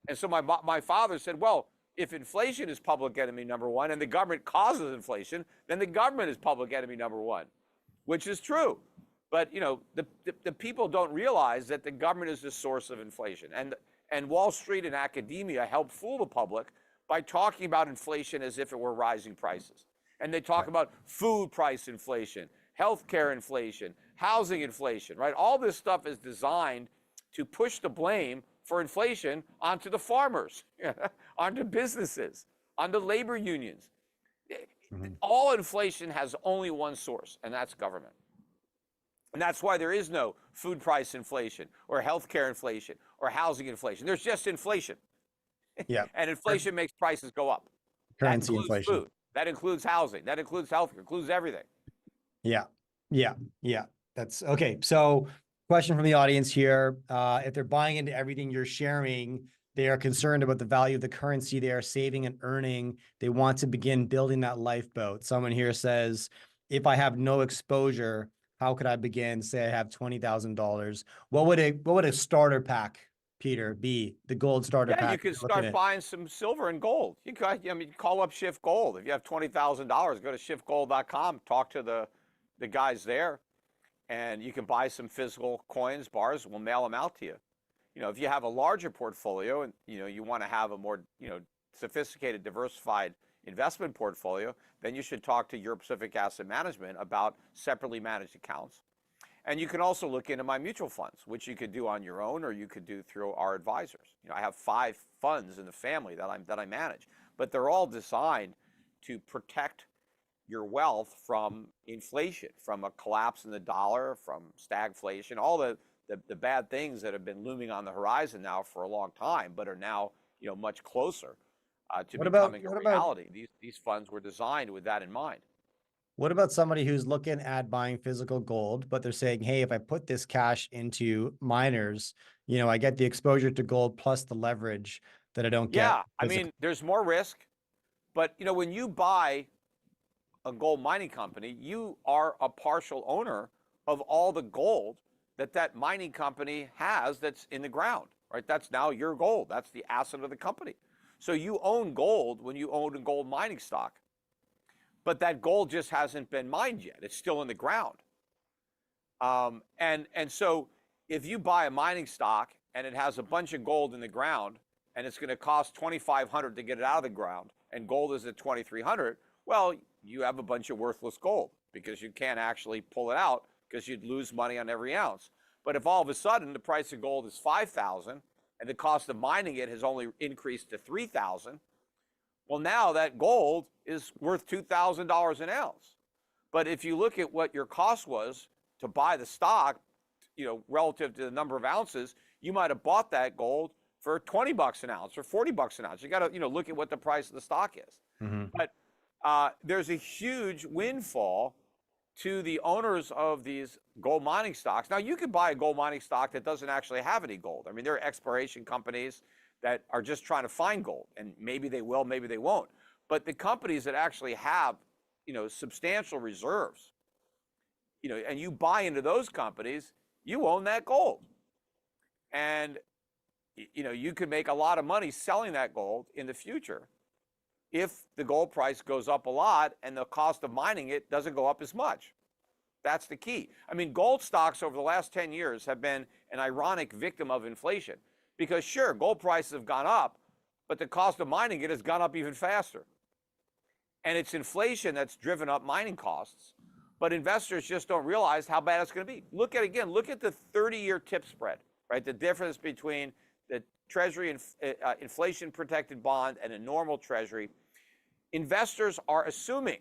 And so my father said, well, if inflation is public enemy number one and the government causes inflation, then the government is public enemy number one, which is true. But the people don't realize that the government is the source of inflation. And Wall Street and academia help fool the public by talking about inflation as if it were rising prices. And they talk about food price inflation, healthcare inflation, housing inflation, right? All this stuff is designed to push the blame for inflation onto the farmers, onto businesses, onto labor unions. All inflation has only one source, and that's government. And that's why there is no food price inflation or healthcare inflation or housing inflation. There's just inflation. Yeah. And inflation makes prices go up. Currency that includes inflation. food. That includes housing. That includes healthcare. Includes everything. Yeah. Yeah. Yeah. That's okay. So question from the audience here. If they're buying into everything you're sharing, they are concerned about the value of the currency they are saving and earning. They want to begin building that lifeboat. Someone here says, if I have no exposure, how could I begin? Say I have $20,000. What would a starter pack, Peter, be? The gold starter Yeah, pack you could you're looking start at? buying some silver and gold. You could, I mean, call up Schiff Gold. If you have $20,000, go to schiffgold.com, talk to the guys there, and you can buy some physical coins, bars. We'll mail them out to you. You know, if you have a larger portfolio and you want to have a more sophisticated, diversified investment portfolio, then you should talk to Euro Pacific Asset Management about separately managed accounts. And you can also look into my mutual funds, which you could do on your own or you could do through our advisors. You know, I have 5 funds in the family that I manage, but they're all designed to protect your wealth from inflation, from a collapse in the dollar, from stagflation, all the bad things that have been looming on the horizon now for a long time, but are now much closer to becoming a reality. These funds were designed with that in mind. What about somebody who's looking at buying physical gold, but they're saying, hey, if I put this cash into miners, I get the exposure to gold plus the leverage that I don't get. Yeah, I mean, there's more risk, but when you buy a gold mining company, you are a partial owner of all the gold that mining company has that's in the ground, right? That's now your gold. That's the asset of the company. So you own gold when you own a gold mining stock. But that gold just hasn't been mined yet. It's still in the ground. And so if you buy a mining stock and it has a bunch of gold in the ground and it's going to cost $2,500 to get it out of the ground and gold is at $2,300, well, you have a bunch of worthless gold because you can't actually pull it out because you'd lose money on every ounce. But if all of a sudden the price of gold is $5,000 and the cost of mining it has only increased to $3,000, well, now that gold is worth $2,000 an ounce. But if you look at what your cost was to buy the stock, relative to the number of ounces, you might have bought that gold for $20 an ounce or $40 an ounce. You got to, look at what the price of the stock is. Mm-hmm. But there's a huge windfall to the owners of these gold mining stocks. Now, you could buy a gold mining stock that doesn't actually have any gold. I mean, there are exploration companies that are just trying to find gold, and maybe they will, maybe they won't. But the companies that actually have, substantial reserves, and you buy into those companies, you own that gold. And, you could make a lot of money selling that gold in the future if the gold price goes up a lot and the cost of mining it doesn't go up as much. That's the key. I mean, gold stocks over the last 10 years have been an ironic victim of inflation. Because sure, gold prices have gone up, but the cost of mining it has gone up even faster. And it's inflation that's driven up mining costs, but investors just don't realize how bad it's going to be. Look at the 30-year tip spread, right? The difference between the Treasury inflation-protected bond and a normal Treasury. Investors are assuming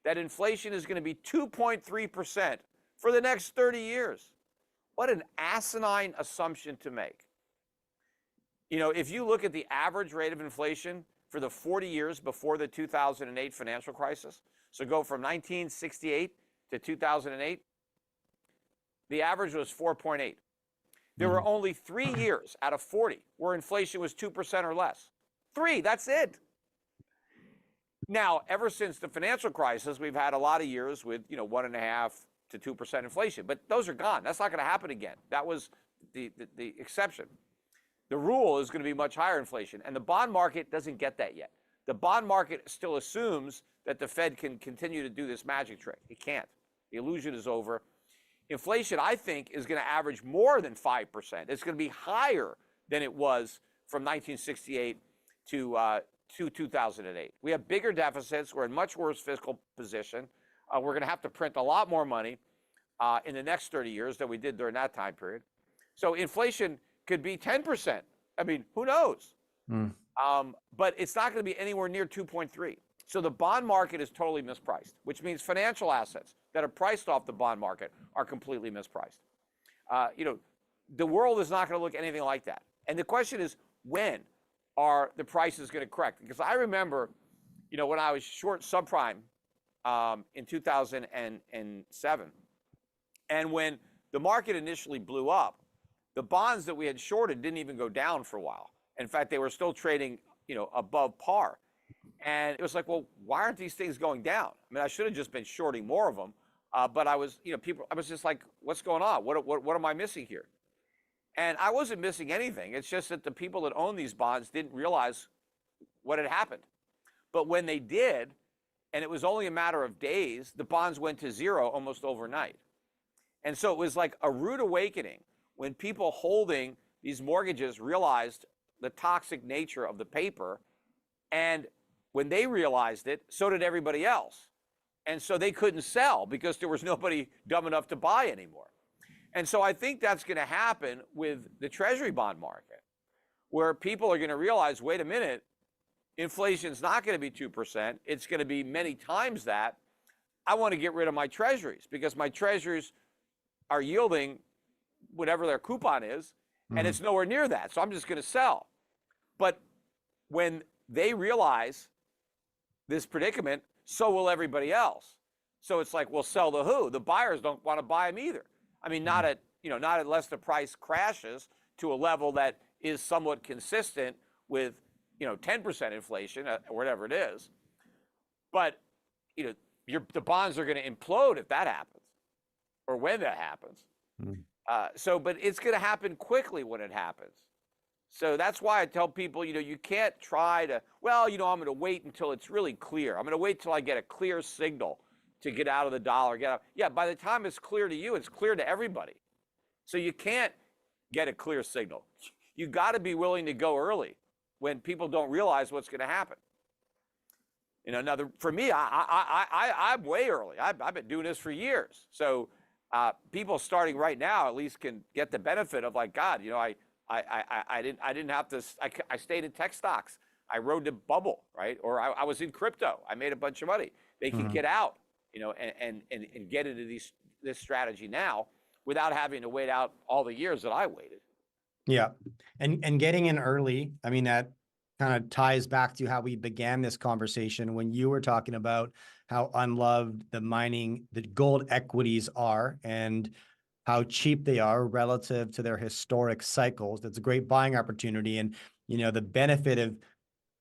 that inflation is going to be 2.3% for the next 30 years. What an asinine assumption to make. If you look at the average rate of inflation for the 40 years before the 2008 financial crisis, so go from 1968 to 2008, the average was 4.8. There were only 3 years out of 40 where inflation was 2% or less. 3, that's it. Now, ever since the financial crisis, we've had a lot of years with 1.5 to 2% inflation, but those are gone. That's not going to happen again. That was the exception. The rule is going to be much higher inflation, and the bond market doesn't get that yet. The bond market still assumes that the Fed can continue to do this magic trick. It can't. The illusion is over. Inflation, I think, is going to average more than 5%. It's going to be higher than it was from 1968 to 2008. We have bigger deficits. We're in much worse fiscal position. We're going to have to print a lot more money in the next 30 years than we did during that time period. So inflation could be 10% I mean, who knows? Mm. But it's not going to be anywhere near 2.3. So the bond market is totally mispriced, which means financial assets that are priced off the bond market are completely mispriced. The world is not going to look anything like that. And the question is, when are the prices going to correct? Because I remember, when I was short subprime in 2007, and when the market initially blew up, the bonds that we had shorted didn't even go down for a while. In fact, they were still trading, above par. And it was like, well, why aren't these things going down? I mean, I should have just been shorting more of them. But I was, I was just like, what's going on? What am I missing here? And I wasn't missing anything. It's just that the people that own these bonds didn't realize what had happened. But when they did, and it was only a matter of days, the bonds went to zero almost overnight. And so it was like a rude awakening when people holding these mortgages realized the toxic nature of the paper. And when they realized it, so did everybody else. And so they couldn't sell because there was nobody dumb enough to buy anymore. And so I think that's going to happen with the Treasury bond market, where people are going to realize, wait a minute, inflation's not going to be 2%. It's going to be many times that. I want to get rid of my Treasuries because my Treasuries are yielding whatever their coupon is, and it's nowhere near that. So I'm just going to sell. But when they realize this predicament, so will everybody else. So it's like, well, sell to who? The buyers don't want to buy them either. I mean, not unless the price crashes to a level that is somewhat consistent with, 10% inflation or whatever it is. But, the bonds are going to implode if that happens, or when that happens. But it's going to happen quickly when it happens. So that's why I tell people, you can't try to, I'm going to wait until it's really clear. I'm going to wait till I get a clear signal to get out of the dollar. Yeah, by the time it's clear to you, it's clear to everybody. So you can't get a clear signal. You got to be willing to go early when people don't realize what's going to happen. For me, I'm way early. I've been doing this for years. So people starting right now at least can get the benefit of like, God, I didn't have to. I stayed in tech stocks. I rode the bubble, right? Or I was in crypto. I made a bunch of money. They can get out, and get into this strategy now without having to wait out all the years that I waited. Yeah, and getting in early. I mean, that kind of ties back to how we began this conversation when you were talking about how unloved the gold equities are and how cheap they are relative to their historic cycles. That's a great buying opportunity. And, the benefit of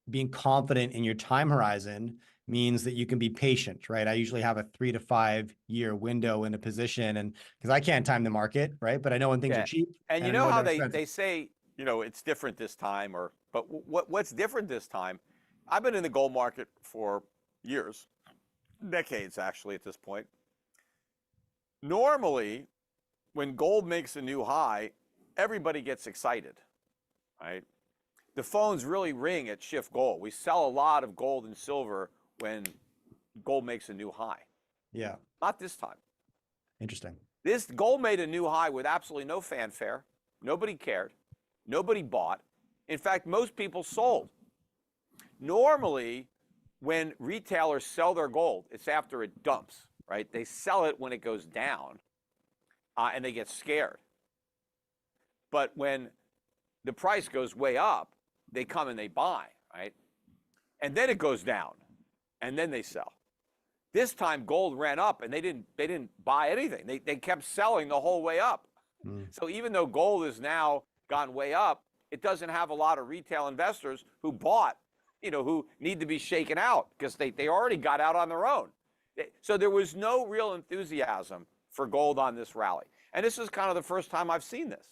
being confident in your time horizon means that you can be patient, right? I usually have a 3 to 5 year window in a position, and because I can't time the market, right? But I know when things are cheap. And you know how they say, it's different this time, but what's different this time? I've been in the gold market for years, decades actually at this point. Normally, when gold makes a new high, everybody gets excited, right? The phones really ring at Schiff Gold. We sell a lot of gold and silver when gold makes a new high. Yeah. Not this time. Interesting. This gold made a new high with absolutely no fanfare. Nobody cared. Nobody bought. In fact, most people sold. Normally, when retailers sell their gold, it's after it dumps, right? They sell it when it goes down. And they get scared. But when the price goes way up, they come and they buy, right? And then it goes down, and then they sell. This time, gold ran up, and they didn't buy anything. They kept selling the whole way up. So even though gold has now gone way up, it doesn't have a lot of retail investors who bought, who need to be shaken out because they already got out on their own. So there was no real enthusiasm for gold on this rally. And this is kind of the first time I've seen this,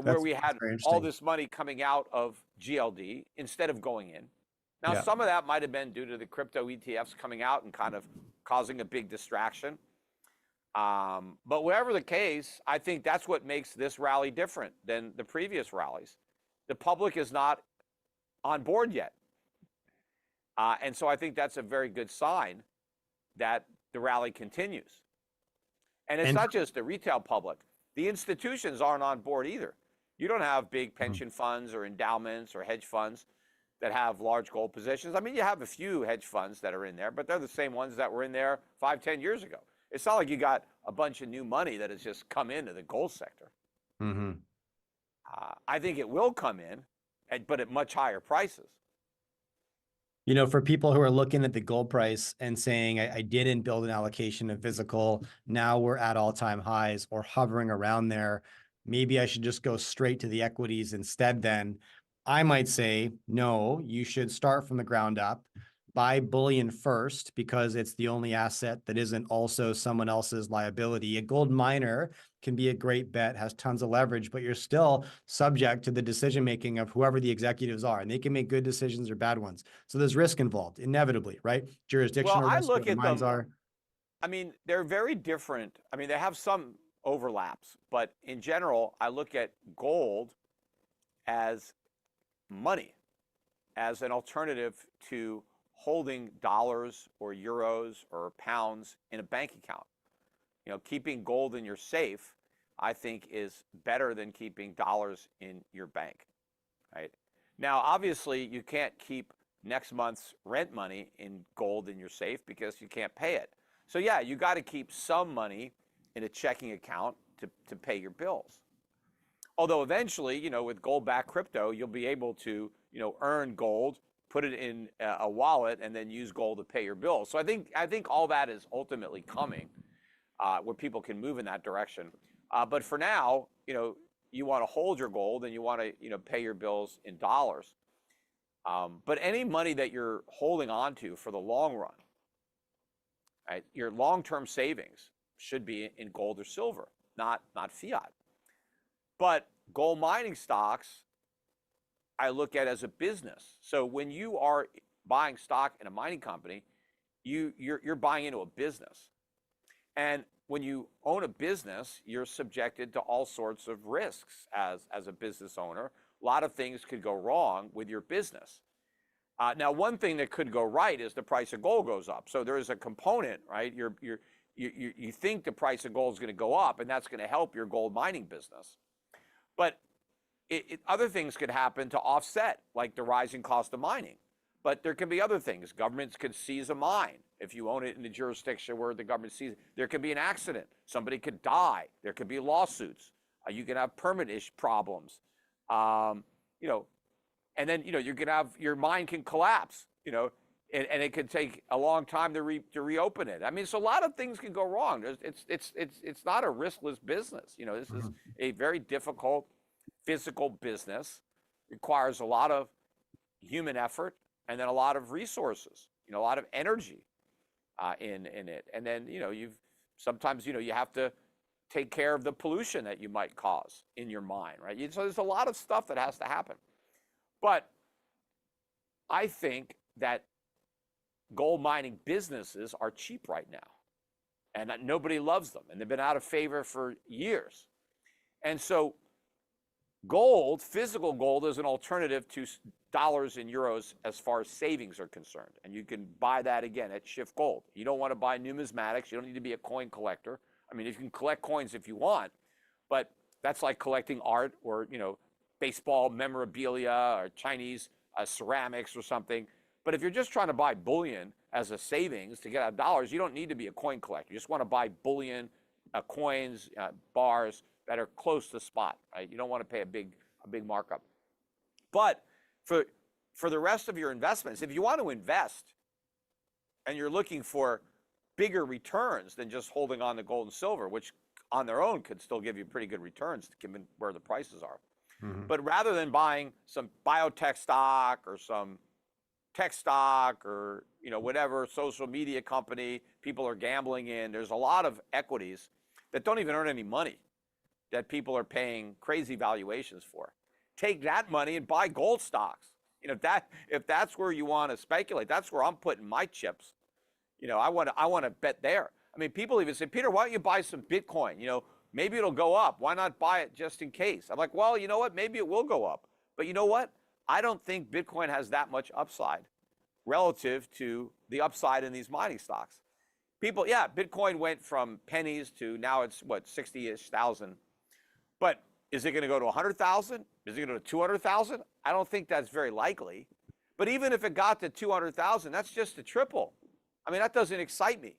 where we had all this money coming out of GLD instead of going in. Now, some of that might have been due to the crypto ETFs coming out and kind of causing a big distraction. But whatever the case, I think that's what makes this rally different than the previous rallies. The public is not on board yet. And so I think that's a very good sign that the rally continues. And it's not just the retail public. The institutions aren't on board either. You don't have big pension funds or endowments or hedge funds that have large gold positions. I mean, you have a few hedge funds that are in there, but they're the same ones that were in there 5, 10 years ago. It's not like you got a bunch of new money that has just come into the gold sector. Mm-hmm. I think it will come in, but at much higher prices. You know, for people who are looking at the gold price and saying, I didn't build an allocation of physical, now we're at all-time highs or hovering around there, maybe I should just go straight to the equities instead then. I might say, no, you should start from the ground up, buy bullion first because it's the only asset that isn't also someone else's liability. A gold miner can be a great bet, has tons of leverage, but you're still subject to the decision-making of whoever the executives are, and they can make good decisions or bad ones. So there's risk involved, inevitably, right? Jurisdictional Well, I risk, where look the at mines them, are. I mean, they're very different. I mean, they have some overlaps, but in general, I look at gold as money, as an alternative to holding dollars or euros or pounds in a bank account. You know, keeping gold in your safe, I think, is better than keeping dollars in your bank, right? Now, obviously, you can't keep next month's rent money in gold in your safe because you can't pay it. So yeah, you got to keep some money in a checking account to pay your bills. Although eventually, you know, with gold-backed crypto, you'll be able to, you know, earn gold, put it in a wallet, and then use gold to pay your bills. So I think all that is ultimately coming, where people can move in that direction. But for now, you know, you want to hold your gold and you want to, you know, pay your bills in dollars. But any money that you're holding on to for the long run, right, your long-term savings should be in gold or silver, not fiat. But gold mining stocks, I look at as a business. So when you are buying stock in a mining company, you're buying into a business. And when you own a business, you're subjected to all sorts of risks as a business owner. A lot of things could go wrong with your business. Now, one thing that could go right is the price of gold goes up. So there is a component, right? You think the price of gold is going to go up, and that's going to help your gold mining business. But other things could happen to offset, like the rising cost of mining. But there can be other things. Governments could seize a mine if you own it in a jurisdiction where the government sees it. There could be an accident. Somebody could die. There could be lawsuits. You can have permit problems. You know, and then, you know, you can have, your mine can collapse, you know, and it could take a long time to reopen it. I mean, so a lot of things can go wrong. It's not a riskless business. You know, this is a very difficult physical business, requires a lot of human effort and then a lot of resources, you know, a lot of energy in it. And then, you know, sometimes, you know, you have to take care of the pollution that you might cause in your mine, right? So there's a lot of stuff that has to happen. But I think that gold mining businesses are cheap right now, and that nobody loves them, and they've been out of favor for years. And so gold, physical gold, is an alternative to dollars and euros as far as savings are concerned. And you can buy that again at Schiff Gold. You don't want to buy numismatics. You don't need to be a coin collector. I mean, you can collect coins if you want, but that's like collecting art or, you know, baseball memorabilia or Chinese ceramics or something. But if you're just trying to buy bullion as a savings to get out dollars, you don't need to be a coin collector. You just want to buy bullion, coins, bars that are close to spot, right? You don't want to pay a big markup. But for the rest of your investments, if you want to invest and you're looking for bigger returns than just holding on to gold and silver, which on their own could still give you pretty good returns given where the prices are. But rather than buying some biotech stock or some tech stock or, you know, whatever social media company people are gambling in, there's a lot of equities that don't even earn any money that people are paying crazy valuations for. Take that money and buy gold stocks. You know, if that's where you want to speculate, that's where I'm putting my chips. You know, I want to bet there. I mean, people even say, Peter, why don't you buy some Bitcoin? You know, maybe it'll go up. Why not buy it just in case? I'm like, well, you know what? Maybe it will go up. But you know what? I don't think Bitcoin has that much upside relative to the upside in these mining stocks. Bitcoin went from pennies to now it's what, 60-ish thousand. But Is it going to go to 100,000? Is it going to go to 200,000? I don't think that's very likely. But even if it got to 200,000, that's just a triple. I mean, that doesn't excite me.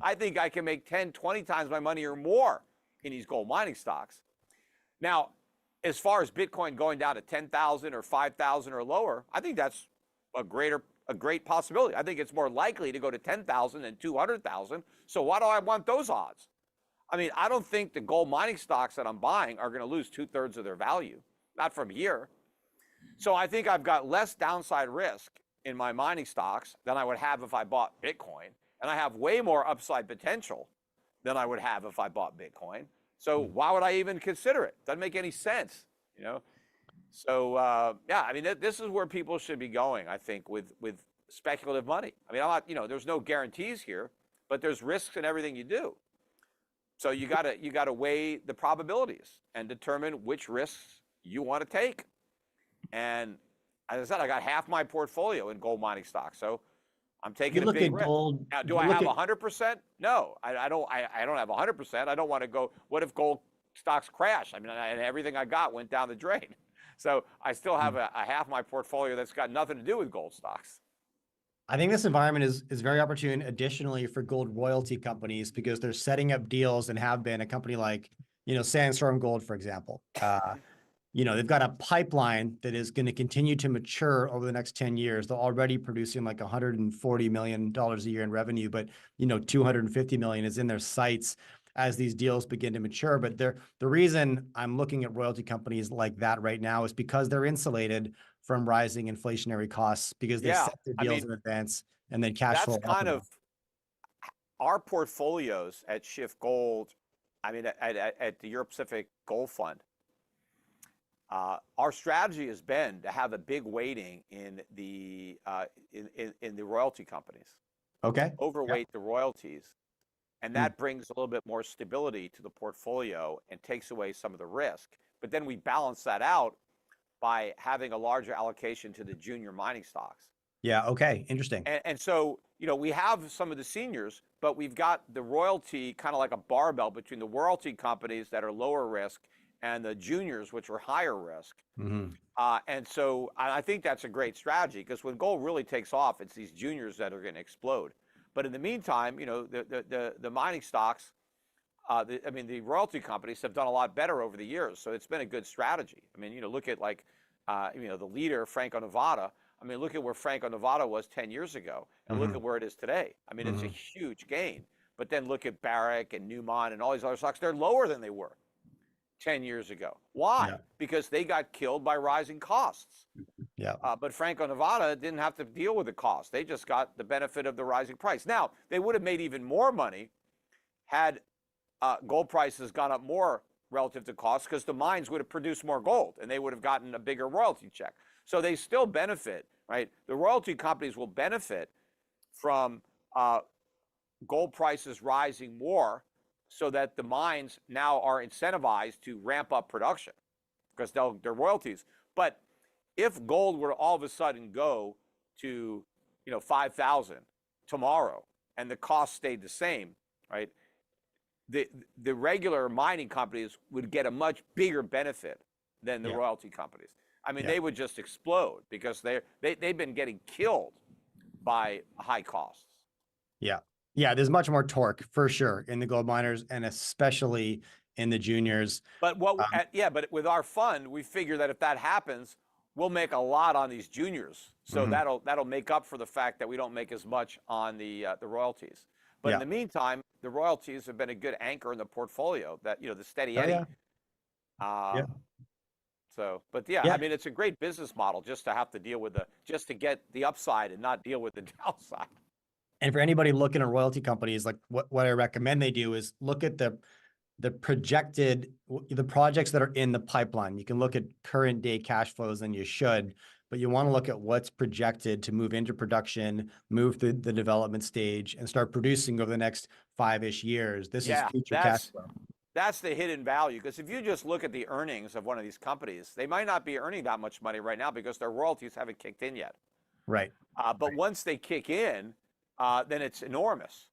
I think I can make 10, 20 times my money or more in these gold mining stocks. Now, as far as Bitcoin going down to 10,000 or 5,000 or lower, I think that's a great possibility. I think it's more likely to go to 10,000 than 200,000. So why do I want those odds? I mean, I don't think the gold mining stocks that I'm buying are going to lose 2/3 of their value, not from here. So I think I've got less downside risk in my mining stocks than I would have if I bought Bitcoin. And I have way more upside potential than I would have if I bought Bitcoin. So why would I even consider it? Doesn't make any sense, you know? So yeah, I mean, this is where people should be going, I think, with speculative money. I mean, I'm not, you know, there's no guarantees here, but there's risks in everything you do. So you gotta weigh the probabilities and determine which risks you want to take. And as I said, I got half my portfolio in gold mining stocks, so I'm taking a big risk. Now, do I have 100%? No, I don't have 100%. I don't want to go. What if gold stocks crash? I mean, and everything I got went down the drain. So I still have a half my portfolio that's got nothing to do with gold stocks. I think this environment is very opportune additionally for gold royalty companies because they're setting up deals and have been. A company like, you know, Sandstorm Gold, for example. You know, they've got a pipeline that is going to continue to mature over the next 10 years. They're already producing like $140 million a year in revenue, but, you know, 250 million is in their sights as these deals begin to mature. But the reason I'm looking at royalty companies like that right now is because they're insulated from rising inflationary costs because they set their deals in advance and then cash flow. That's kind of our portfolios at Schiff Gold. I mean, at the Europe Pacific Gold Fund. Our strategy has been to have a big weighting in the royalty companies. Okay. Overweight the royalties, and that brings a little bit more stability to the portfolio and takes away some of the risk. But then we balance that out by having a larger allocation to the junior mining stocks. Yeah. Okay. Interesting. And so, you know, we have some of the seniors, but we've got the royalty kind of like a barbell between the royalty companies that are lower risk and the juniors, which are higher risk. And so I think that's a great strategy because when gold really takes off, it's these juniors that are going to explode. But in the meantime, you know, the mining stocks, the royalty companies have done a lot better over the years. So it's been a good strategy. I mean, you know, look at like, you know, the leader, Franco-Nevada. I mean, look at where Franco-Nevada was 10 years ago and look at where it is today. I mean, it's a huge gain. But then look at VRIC and Newmont and all these other stocks. They're lower than they were 10 years ago. Why? Yeah. Because they got killed by rising costs. Yeah. But Franco-Nevada didn't have to deal with the cost. They just got the benefit of the rising price. Now, they would have made even more money had gold prices gone up more relative to cost because the mines would have produced more gold and they would have gotten a bigger royalty check. So they still benefit, right? The royalty companies will benefit from gold prices rising more so that the mines now are incentivized to ramp up production because they're royalties. But if gold were to all of a sudden go to, you know, 5,000 tomorrow and the cost stayed the same, right? The regular mining companies would get a much bigger benefit than the royalty companies. I mean, they would just explode because they've been getting killed by high costs. Yeah. Yeah, there's much more torque for sure in the gold miners and especially in the juniors. But but with our fund, we figure that if that happens, we'll make a lot on these juniors. So that'll make up for the fact that we don't make as much on the royalties. But in the meantime, the royalties have been a good anchor in the portfolio that, you know, the steady eddy. So, but I mean, it's a great business model just to have to deal with just to get the upside and not deal with the downside. And for anybody looking at royalty companies, like what I recommend they do is look at the projected, the projects that are in the pipeline. You can look at current day cash flows and you should, but you want to look at what's projected to move into production, move through the development stage and start producing over the next 5-ish years. This is future cash flow. That's the hidden value. Because if you just look at the earnings of one of these companies, they might not be earning that much money right now because their royalties haven't kicked in yet. Right. But once they kick in, then it's enormous.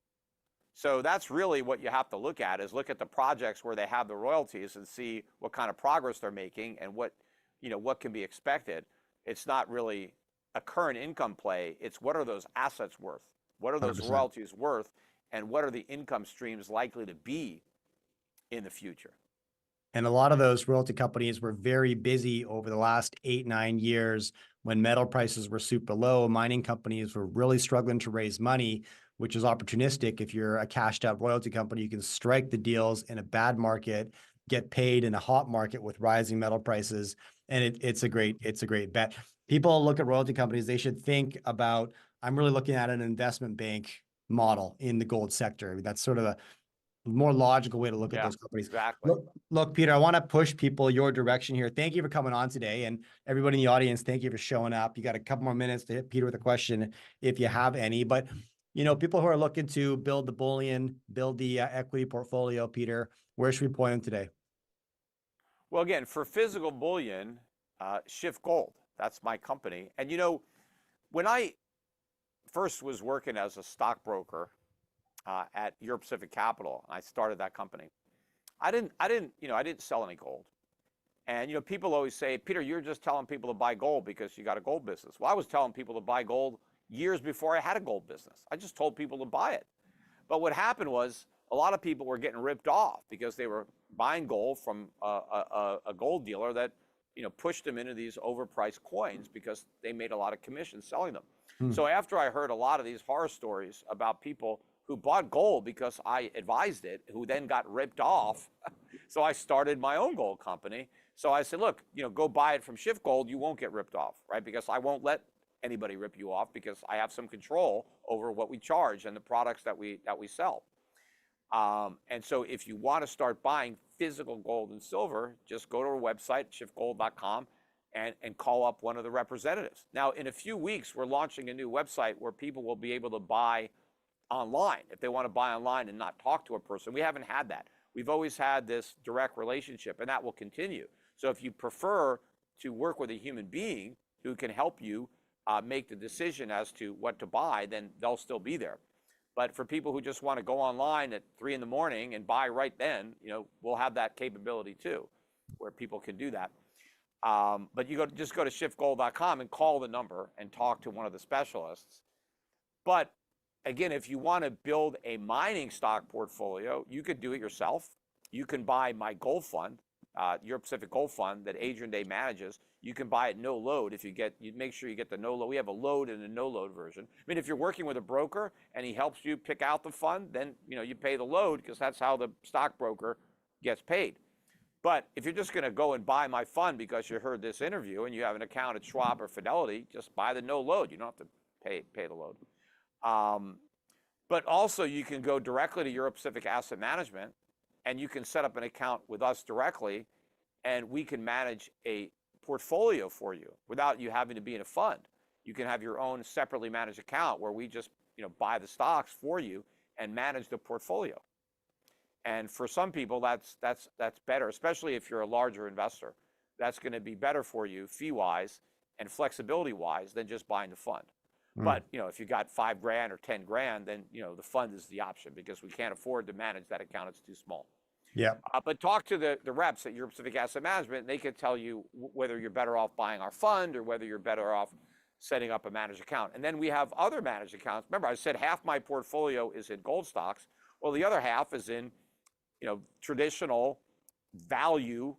So that's really what you have to look at, is look at the projects where they have the royalties and see what kind of progress they're making and what, what can be expected. It's not really a current income play. It's what are those assets worth? What are those 100%. royalties worth? And what are the income streams likely to be in the future? And a lot of those royalty companies were very busy over the last 8-9 years when metal prices were super low. Mining companies were really struggling to raise money, which is opportunistic. If you're a cashed out royalty company, you can strike the deals in a bad market, get paid in a hot market with rising metal prices. And it's a great bet. People look at royalty companies, they should think about, I'm really looking at an investment bank model in the gold sector. That's sort of a more logical way to look at those companies. Exactly. Look, Peter, I want to push people your direction here. Thank you for coming on today. And everybody in the audience, thank you for showing up. You got a couple more minutes to hit Peter with a question if you have any. But, people who are looking to build the bullion, build the equity portfolio, Peter, where should we point them today? Well, again, for physical bullion, Schiff Gold, that's my company. And, when I first was working as a stockbroker, at Europe Pacific Capital, I started that company. I didn't sell any gold. And, people always say, Peter, you're just telling people to buy gold because you got a gold business. Well, I was telling people to buy gold years before I had a gold business. I just told people to buy it. But what happened was a lot of people were getting ripped off because they were buying gold from a gold dealer that, pushed them into these overpriced coins because they made a lot of commission selling them. So after I heard a lot of these horror stories about people who bought gold because I advised it, who then got ripped off. So I started my own gold company. So I said, look, go buy it from Schiff Gold. You won't get ripped off, right? Because I won't let anybody rip you off because I have some control over what we charge and the products that we sell. And so if you want to start buying physical gold and silver, just go to our website, schiffgold.com, and call up one of the representatives. Now, in a few weeks, we're launching a new website where people will be able to buy online if they want to buy online and not talk to a person. We haven't had that. We've always had this direct relationship, and that will continue. So if you prefer to work with a human being who can help you make the decision as to what to buy, then they'll still be there. But for people who just want to go online at 3 in the morning and buy right then, we'll have that capability too, where people can do that. But just go to schiffgold.com and call the number and talk to one of the specialists. But again, if you want to build a mining stock portfolio, you could do it yourself. You can buy my gold fund, Europe Pacific Gold Fund that Adrian Day manages. You can buy it no load if you make sure you get the no load. We have a load and a no load version. I mean, if you're working with a broker and he helps you pick out the fund, then you pay the load because that's how the stockbroker gets paid. But if you're just going to go and buy my fund because you heard this interview and you have an account at Schwab or Fidelity, just buy the no load. You don't have to pay the load. But also you can go directly to Europe Pacific Asset Management and you can set up an account with us directly and we can manage a portfolio for you without you having to be in a fund. You can have your own separately managed account where we just buy the stocks for you and manage the portfolio. And for some people that's better, especially if you're a larger investor. That's going to be better for you fee-wise and flexibility-wise than just buying the fund. But, if you got $5,000 or $10,000, then, the fund is the option because we can't afford to manage that account. It's too small. Yeah. But talk to the reps at Europe Pacific Asset Management, and they can tell you whether you're better off buying our fund or whether you're better off setting up a managed account. And then we have other managed accounts. Remember, I said half my portfolio is in gold stocks. Well, the other half is in, traditional value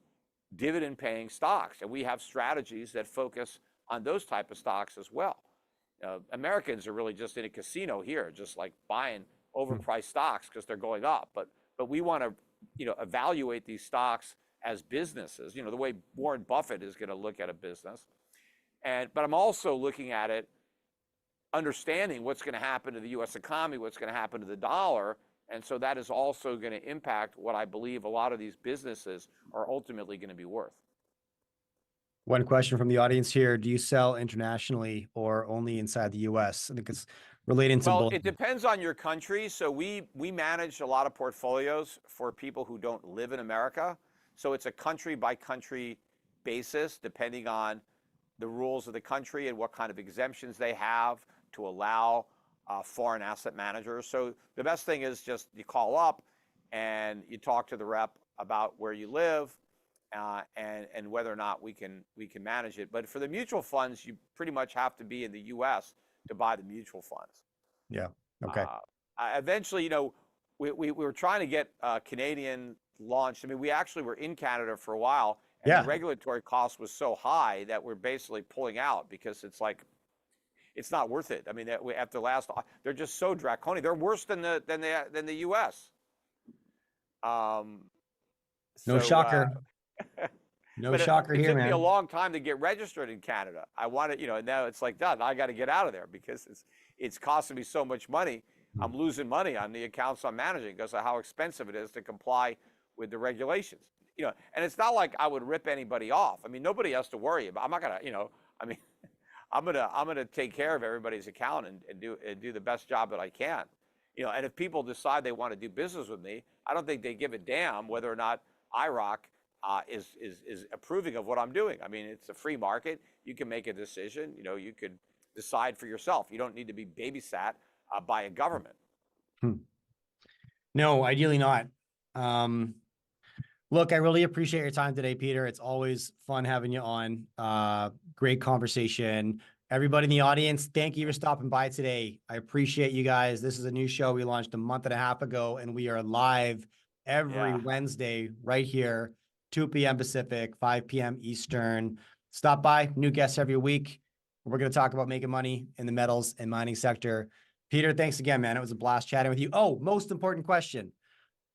dividend paying stocks. And we have strategies that focus on those type of stocks as well. Americans are really just in a casino here, just like buying overpriced stocks because they're going up. But we want to, evaluate these stocks as businesses, the way Warren Buffett is going to look at a business. But I'm also looking at it, understanding what's going to happen to the U.S. economy, what's going to happen to the dollar. And so that is also going to impact what I believe a lot of these businesses are ultimately going to be worth. One question from the audience here. Do you sell internationally or only inside the U.S.? I think it's relating to both. It depends on your country. So we manage a lot of portfolios for people who don't live in America. So it's a country by country basis, depending on the rules of the country and what kind of exemptions they have to allow foreign asset managers. So the best thing is just you call up and you talk to the rep about where you live and whether or not we can manage it. But for the mutual funds, you pretty much have to be in the U.S. to buy the mutual funds. Yeah. Okay. Eventually, we were trying to get Canadian launched. I mean, we actually were in Canada for a while, and the regulatory cost was so high that we're basically pulling out because it's like, it's not worth it. I mean, after last, they're just so draconian. They're worse than the U.S. No shocker. No shocker here, man. It took me a long time to get registered in Canada. I wanted, and now it's like, done. I got to get out of there because it's costing me so much money. I'm losing money on the accounts I'm managing because of how expensive it is to comply with the regulations. And it's not like I would rip anybody off. I mean, nobody has to worry about. I'm not gonna, I mean, I'm gonna take care of everybody's account and do the best job that I can. And if people decide they want to do business with me, I don't think they give a damn whether or not IROC is approving of what I'm doing. I mean, it's a free market. You can make a decision. You could decide for yourself. You don't need to be babysat by a government. No, ideally not. Look, I really appreciate your time today, Peter. It's always fun having you on. Great conversation. Everybody in the audience, thank you for stopping by today. I appreciate you guys. This is a new show we launched a month and a half ago, and we are live every Wednesday right here, 2 p.m. Pacific, 5 p.m. Eastern. Stop by, new guests every week. We're going to talk about making money in the metals and mining sector. Peter, thanks again, man. It was a blast chatting with you. Oh, most important question.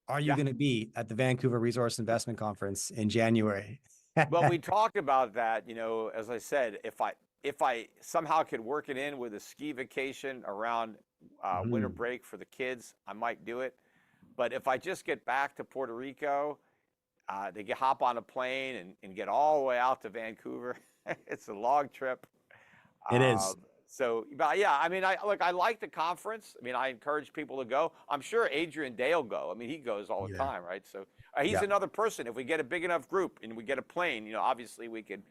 Are you going to be at the Vancouver Resource Investment Conference in January? Well, we talked about that, as I said, if I somehow could work it in with a ski vacation around winter break for the kids, I might do it. But if I just get back to Puerto Rico, they hop on a plane and get all the way out to Vancouver. It's a long trip. It is. So, but yeah, I mean, I like the conference. I mean, I encourage people to go. I'm sure Adrian Day will go. I mean, he goes all the time, right? So he's another person. If we get a big enough group and we get a plane, obviously we could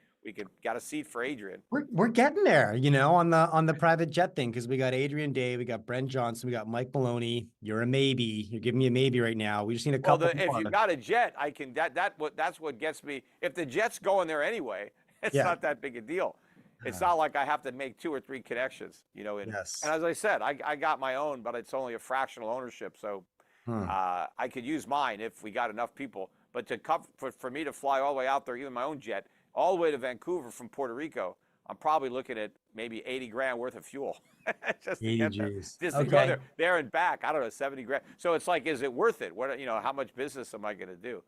got a seat for Adrian. We're getting there, on the private jet thing, because we got Adrian Day, we got Brent Johnson, we got Mike Maloney. You're a maybe. You're giving me a maybe right now. We just need a couple. If you got a jet, I can. That's what gets me. If the jet's going there anyway, it's not that big a deal. It's not like I have to make 2 or 3 connections, And as I said, I got my own, but it's only a fractional ownership, so I could use mine if we got enough people. But for me to fly all the way out there, even my own jet, all the way to Vancouver from Puerto Rico, I'm probably looking at maybe 80 grand worth of fuel just to get there. Just to go there and back. I don't know, 70 grand. So it's like, is it worth it? What how much business am I going to do?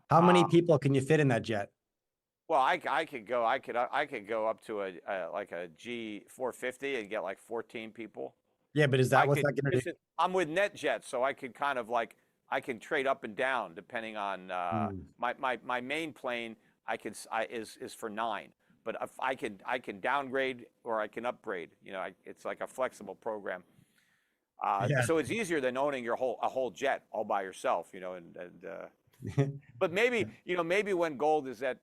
How many people can you fit in that jet? Well, I could go up to a G450 and get like 14 people. Yeah, but is that what's that going to do? I'm with NetJet, so I could kind of I can trade up and down depending on my main plane. Is for 9, but if I can downgrade or I can upgrade. It's like a flexible program. So it's easier than owning a whole jet all by yourself. But maybe maybe when gold is at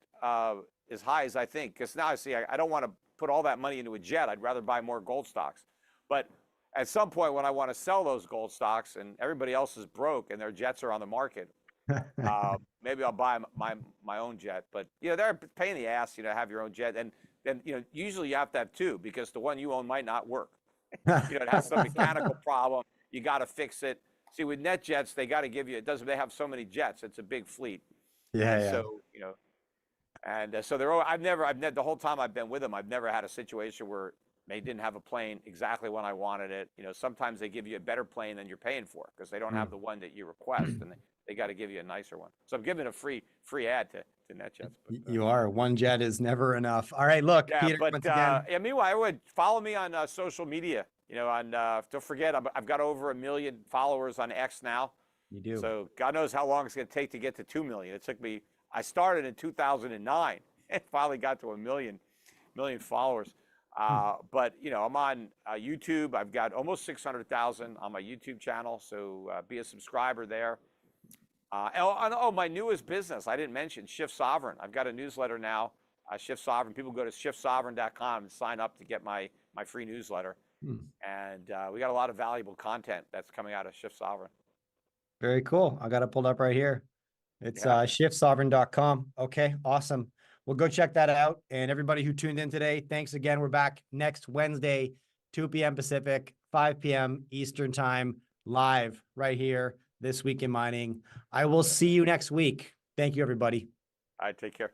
as high as I think, because now I see I don't want to put all that money into a jet. I'd rather buy more gold stocks. But at some point when I want to sell those gold stocks and everybody else is broke and their jets are on the market, maybe I'll buy my own jet. But they're a pain in the ass, have your own jet, and then usually you have to have 2 because the one you own might not work. It has some mechanical problem. You got to fix it. See, with NetJets, they got to give you. They have so many jets. It's a big fleet. So so they're. I've never the whole time I've been with them, I've never had a situation where they didn't have a plane exactly when I wanted it. Sometimes they give you a better plane than you're paying for because they don't have the one that you request, and they got to give you a nicer one. So I'm giving a free ad to NetJets. But, you are. One jet is never enough. All right, look, Peter. But meanwhile, I would follow me on social media. Don't forget, I've got over 1 million followers on X now. You do. So God knows how long it's going to take to get to 2 million. It took me. I started in 2009 and finally got to 1 million followers. But I'm on YouTube. I've got almost 600,000 on my YouTube channel. So be a subscriber there. My newest business I didn't mention, Schiff Sovereign. I've got a newsletter now, Schiff Sovereign. People go to schiffsovereign.com and sign up to get my free newsletter. Hmm. And we got a lot of valuable content that's coming out of Schiff Sovereign. Very cool. I got it pulled up right here. It's Yeah. shiftsovereign.com. Okay, awesome. Well, go check that out. And everybody who tuned in today, thanks again. We're back next Wednesday, 2 p.m. Pacific, 5 p.m. Eastern time, live right here this week in mining. I will see you next week. Thank you, everybody. All right, take care.